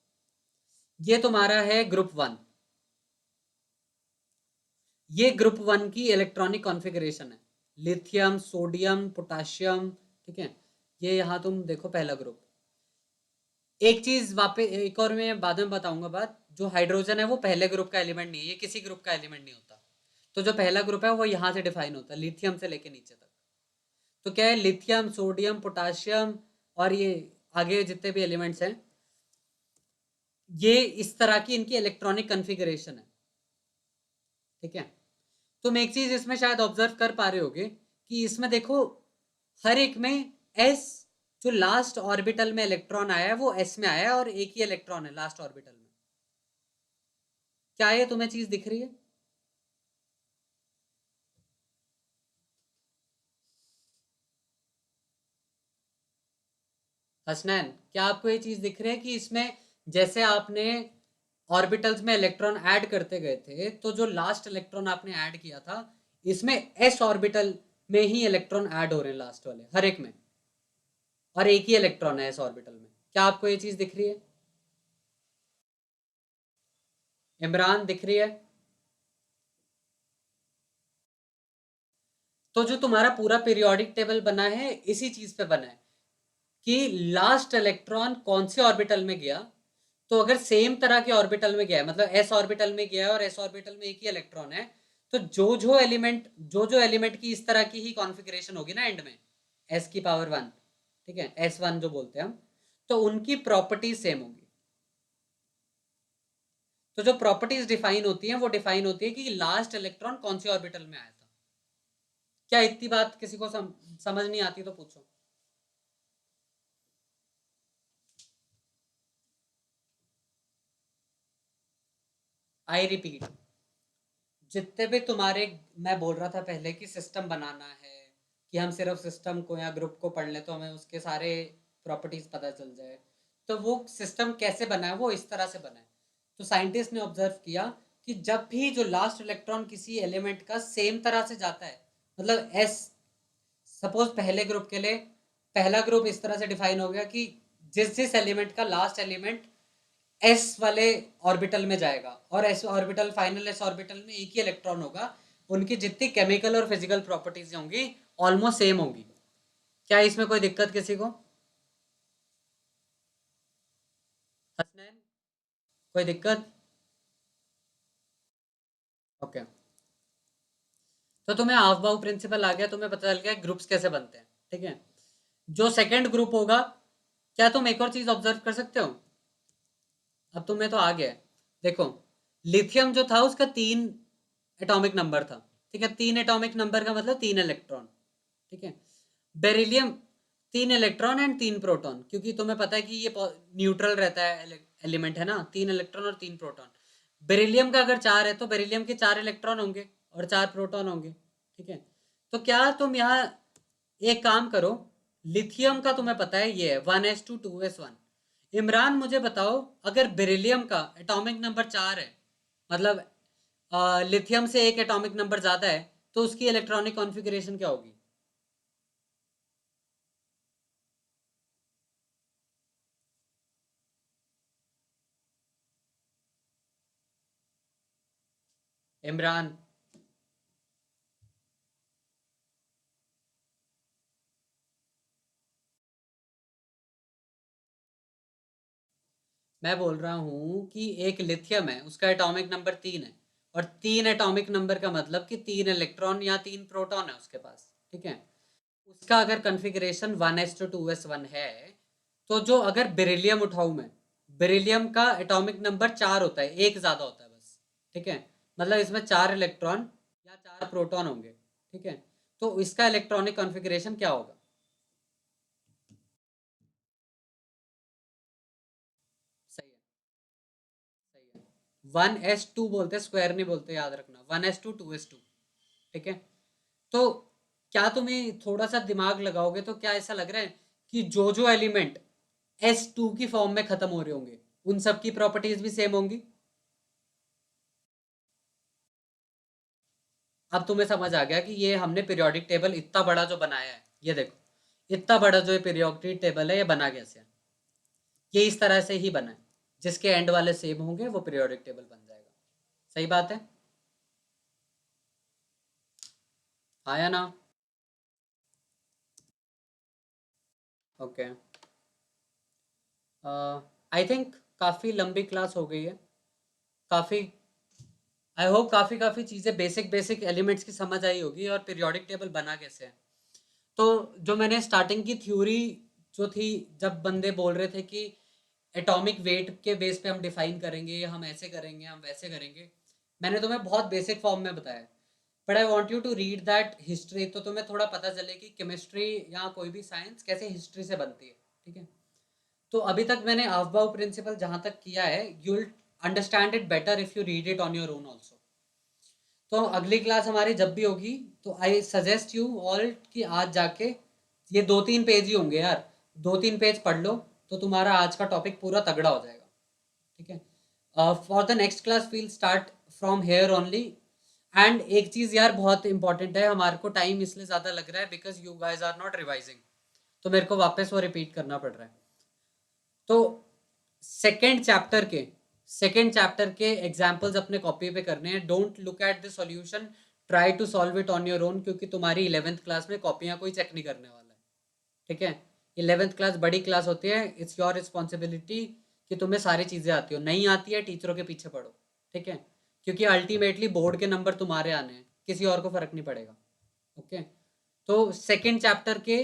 ये तुम्हारा है ग्रुप 1, ये ग्रुप 1 की इलेक्ट्रॉनिक कॉन्फ़िगरेशन है, लिथियम सोडियम पोटाशियम, ठीक है। ये यहाँ तुम देखो पहला ग्रुप। एक चीज वापस एक और मैं बाद में बताऊंगा बात, जो हाइड्रोजन है वो पहले ग्रुप का एलिमेंट नहीं है, ये किसी ग्रुप का एलिमेंट नहीं होता। तो जो पहला ग्रुप है वो यहाँ से डिफाइन होता है, लिथियम से लेके नीचे तक। तो क्या है, लिथियम सोडियम पोटाशियम और ये आगे जितने भी एलिमेंट्स हैं, ये इस तरह की इनकी इलेक्ट्रॉनिक कॉन्फ़िगरेशन है, ठीक है। तुम एक चीज इसमें शायद ऑब्जर्व कर पा रहे होगे कि इसमें देखो हर एक में एस, जो लास्ट ऑर्बिटल में इलेक्ट्रॉन आया है वो एस में आया है, और एक ही इलेक्ट्रॉन है लास्ट ऑर्बिटल में। क्या ये तुम्हें चीज दिख रही है? हसनैन, क्या आपको ये चीज दिख रही है कि इसमें जैसे आपने ऑर्बिटल्स में इलेक्ट्रॉन ऐड करते गए थे, तो जो लास्ट इलेक्ट्रॉन आपने ऐड किया था, इसमें एस ऑर्बिटल में ही इलेक्ट्रॉन ऐड हो रहे हैं लास्ट वाले हर एक में, और एक ही इलेक्ट्रॉन है एस ऑर्बिटल में। क्या आपको ये चीज दिख रही है? इमरान दिख रही है? तो जो तुम्हारा पूरा पीरियोडिक टेबल बना है इसी चीज पे बना है कि लास्ट इलेक्ट्रॉन कौन से ऑर्बिटल में गया। तो अगर सेम तरह के ऑर्बिटल में गया है, मतलब एस ऑर्बिटल में गया है और एस ऑर्बिटल में एक ही इलेक्ट्रॉन है, तो जो जो एलिमेंट की इस तरह की ही कॉन्फ़िगरेशन होगी ना एंड में, एस की पावर 1, ठीक है, S1 जो बोलते हैं हम, तो उनकी प्रॉपर्टीज सेम होगी। तो जो प्रॉपर्टीज डिफाइन होती हैं वो डिफाइन होती है कि लास्ट इलेक्ट्रॉन कौन से ऑर्बिटल में आया था। क्या इतनी बात किसी को समझ नहीं आती तो पूछो। आई रिपीट, जितने भी तुम्हारे, मैं बोल रहा था पहले कि सिस्टम बनाना है, कि हम सिर्फ सिस्टम को या ग्रुप को पढ़ लें तो हमें उसके सारे प्रॉपर्टीज पता चल जाए। तो वो सिस्टम कैसे बना है, वो इस तरह से बना है। तो साइंटिस्ट ने ऑब्जर्व किया कि जब भी जो लास्ट इलेक्ट्रॉन किसी एलिमेंट का सेम तरह से जाता है, मतलब एस, सपोज पहले ग्रुप के लिए पहला ग्रुप इस तरह से डिफाइन हो गया कि जिस जिस एलिमेंट का लास्ट एलिमेंट एस वाले ऑर्बिटल में जाएगा, और S orbital final S orbital में एक ही इलेक्ट्रॉन होगा, उनकी जितनी केमिकल और फिजिकल प्रॉपर्टीज होंगी ऑलमोस्ट सेम होंगी। क्या इसमें कोई दिक्कत किसी को? हसनैन, कोई दिक्कत? ओके, तो तुम्हें हाफ बाउ प्रिंसिपल आ गया, तुम्हें पता चल गया ग्रुप्स कैसे बनते हैं, ठीक है। जो सेकंड ग्रुप होगा, क्या तुम एक और चीज ऑब्जर्व कर सकते हो? अब तुम्हें तो आ गया है। देखो लिथियम जो था उसका 3 एटॉमिक नंबर था, ठीक है, 3 एटॉमिक नंबर का मतलब 3 इलेक्ट्रॉन, ठीक है। बेरिलियम 3 इलेक्ट्रॉन एंड 3 प्रोटॉन, क्योंकि तुम्हें पता है कि ये न्यूट्रल रहता है एलिमेंट, है ना, 3 इलेक्ट्रॉन और 3 प्रोटॉन। बेरिलियम का अगर 4 है तो बेरिलियम के 4 इलेक्ट्रॉन होंगे और 4 प्रोटॉन होंगे, ठीक है। तो क्या तुम यहाँ एक काम करो, लिथियम का तुम्हें पता है ये है 1s2 2s1। इमरान मुझे बताओ, अगर बेरिलियम का एटॉमिक नंबर 4 है, मतलब लिथियम से एक एटॉमिक नंबर ज्यादा है, तो उसकी इलेक्ट्रॉनिक कॉन्फ़िगरेशन क्या होगी? इमरान, मैं बोल रहा हूँ कि एक लिथियम है, उसका एटॉमिक नंबर 3 है, और 3 एटॉमिक नंबर का मतलब कि 3 इलेक्ट्रॉन या 3 प्रोटॉन है उसके पास, ठीक है। उसका अगर कॉन्फ़िगरेशन 1s2 2s1 है, तो जो अगर बेरिलियम उठाऊं मैं, बेरिलियम का एटॉमिक नंबर 4 होता है, एक ज़्यादा होता है बस, ठीक है। मतलब इसमें 4 इलेक्ट्रॉन या 4 प्रोटॉन होंगे, ठीक है। तो इसका इलेक्ट्रॉनिक कॉन्फ़िगरेशन क्या होगा? सही है, सही है। 1s2 बोलते हैं, स्क्वायर नहीं बोलते, याद रखना, 1s2 2s2, ठीक है। तो क्या तुम्हें थोड़ा सा दिमाग लगाओगे तो क्या ऐसा लग रहा है कि जो एलिमेंट S2 की फॉर्म में खत्म हो रहे होंगे, उन सब की प्रॉपर्टीज भी सेम होंगी? अब तुम्हें समझ आ गया कि ये हमने पीरियोडिक टेबल इतना बड़ा जो बनाया है, ये देखो, इतना बड़ा जो ये पीरियोडिक टेबल है, ये बना कैसे? ये इस तरह से ही बना है, जिसके एंड वाले सेम होंगे वो पीरियोडिक टेबल बन जाएगा। सही बात है, आया ना? ओके, आई थिंक काफ़ी लंबी क्लास हो गई है। काफ़ी, आई होप काफ़ी काफ़ी चीज़ें, बेसिक बेसिक एलिमेंट्स की समझ आई होगी और पीरियोडिक टेबल बना कैसे है। तो जो मैंने स्टार्टिंग की थ्योरी जो थी, जब बंदे बोल रहे थे कि एटॉमिक वेट के बेस पे हम डिफाइन करेंगे, हम ऐसे करेंगे, हम वैसे करेंगे, मैंने तुम्हें बहुत बेसिक फॉर्म में बताया। But I want you to read that history, तो तुम्हें थोड़ा पता चले कि केमिस्ट्री या कोई भी साइंस कैसे हिस्ट्री से बनती है, ठीक है। तो अभी तक मैंने आफ्बाउ प्रिंसिपल जहाँ तक किया है, you will understand it better if you read it on your own also. तो अगली क्लास हमारी जब भी होगी, तो आई सजेस्ट यू ऑल कि आज जाके, ये 2-3 पेज ही होंगे यार, 2-3 पेज पढ़ लो, तो तुम्हारा आज का टॉपिक पूरा तगड़ा हो जाएगा, ठीक है। For the next class will start from here only. And एक चीज़ यार बहुत इंपॉर्टेंट है, हमारे को टाइम इसलिए ज़्यादा लग रहा है because you guys are not revising, तो मेरे को वापस वो रिपीट करना पड़ रहा है। तो सेकेंड चैप्टर के सेकेंड चैप्टर के एग्जाम्पल्स अपने कॉपी पे करने हैं। Don't look at the solution, try to solve it on your own, क्योंकि तुम्हारी 11th क्लास में कॉपियाँ कोई चेक नहीं करने वाला है, ठीक है। 11th क्लास बड़ी क्लास होती है, इट्स योर रिस्पॉन्सिबिलिटी कि तुम्हें सारी चीज़ें आती हो, नहीं आती है टीचरों के पीछे पढ़ो, ठीक है। क्योंकि अल्टीमेटली बोर्ड के नंबर तुम्हारे आने हैं, किसी और को फर्क नहीं पड़ेगा, ओके। तो सेकेंड चैप्टर के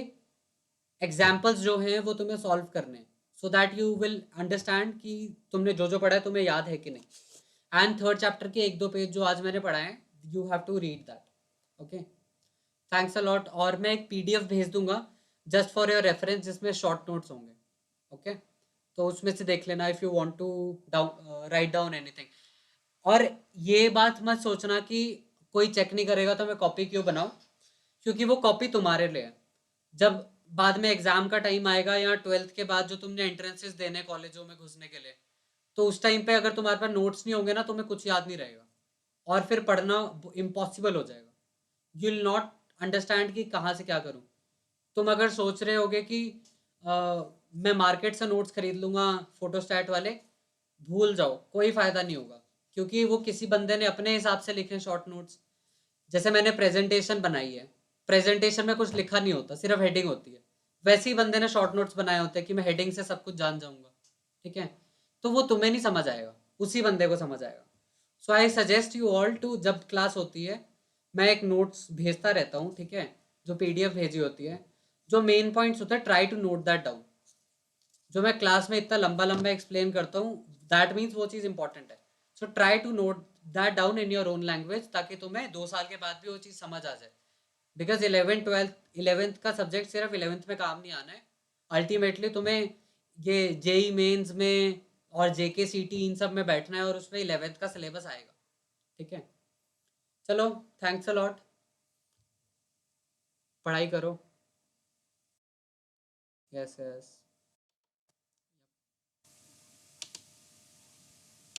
एग्जाम्पल्स जो हैं वो तुम्हें सॉल्व करने हैं, so that you will understand कि तुमने जो जो पढ़ा है तुम्हें याद है कि नहीं। एंड थर्ड चैप्टर के 1-2 पेज जो आज मैंने पढ़ा है, you have to read that, okay. Thanks a lot, और मैं एक पीडीएफ भेज दूंगा जस्ट फॉर योर रेफरेंस, जिसमें शॉर्ट नोट्स होंगे, ओके। तो उसमें से देख लेना if you want to down write down anything. और ये बात मत सोचना कि कोई चेक नहीं करेगा तो मैं कॉपी क्यों बनाऊं, क्योंकि वो कॉपी तुम्हारे लिए है। जब बाद में एग्जाम का टाइम आएगा या 12th के बाद जो तुमने एंट्रेंसेस देने कॉलेजों में घुसने के लिए, तो उस टाइम पे अगर तुम्हारे पास नोट्स नहीं होंगे ना, तुम्हें कुछ याद नहीं रहेगा, और फिर पढ़ना इम्पॉसिबल हो जाएगा। यू विल नॉट अंडरस्टैंड कि कहाँ से क्या करूँ। तुम अगर सोच रहे होगे कि मैं मार्केट से नोट्स खरीद लूँगा फोटोस्टैट वाले, भूल जाओ, कोई फ़ायदा नहीं होगा, क्योंकि वो किसी बंदे ने अपने हिसाब से लिखे शॉर्ट नोट्स। जैसे मैंने प्रेजेंटेशन बनाई है, प्रेजेंटेशन में कुछ लिखा नहीं होता, सिर्फ हेडिंग होती है। वैसे ही बंदे ने शॉर्ट नोट्स बनाए होते हैं कि मैं हेडिंग से सब कुछ जान जाऊंगा, ठीक है। तो वो तुम्हें नहीं समझ आएगा, उसी बंदे को समझ आएगा। So I suggest you all to, जब क्लास होती है मैं एक नोट्स भेजता रहता हूँ, ठीक है, जो पीडीएफ भेजी होती है, जो मेन पॉइंट्स होता है try to note that down. जो मैं क्लास में इतना लंबा लंबा एक्सप्लेन करता हूँ, दैट मीन्स वो चीज़ इंपॉर्टेंट है। So try to note that down in your own language, ताकि तुम्हें 2 साल के बाद भी वो चीज़ समझ आ जाए। बिकॉज 11th 12th का सब्जेक्ट सिर्फ 11th में काम नहीं आना है, अल्टीमेटली तुम्हें ये जेई मेंस में और जेके सीटी इन सब में बैठना है, और उसमें 11th का सिलेबस आएगा, ठीक है। चलो, थैंक्स अ लॉट, पढ़ाई करो। Yes yes.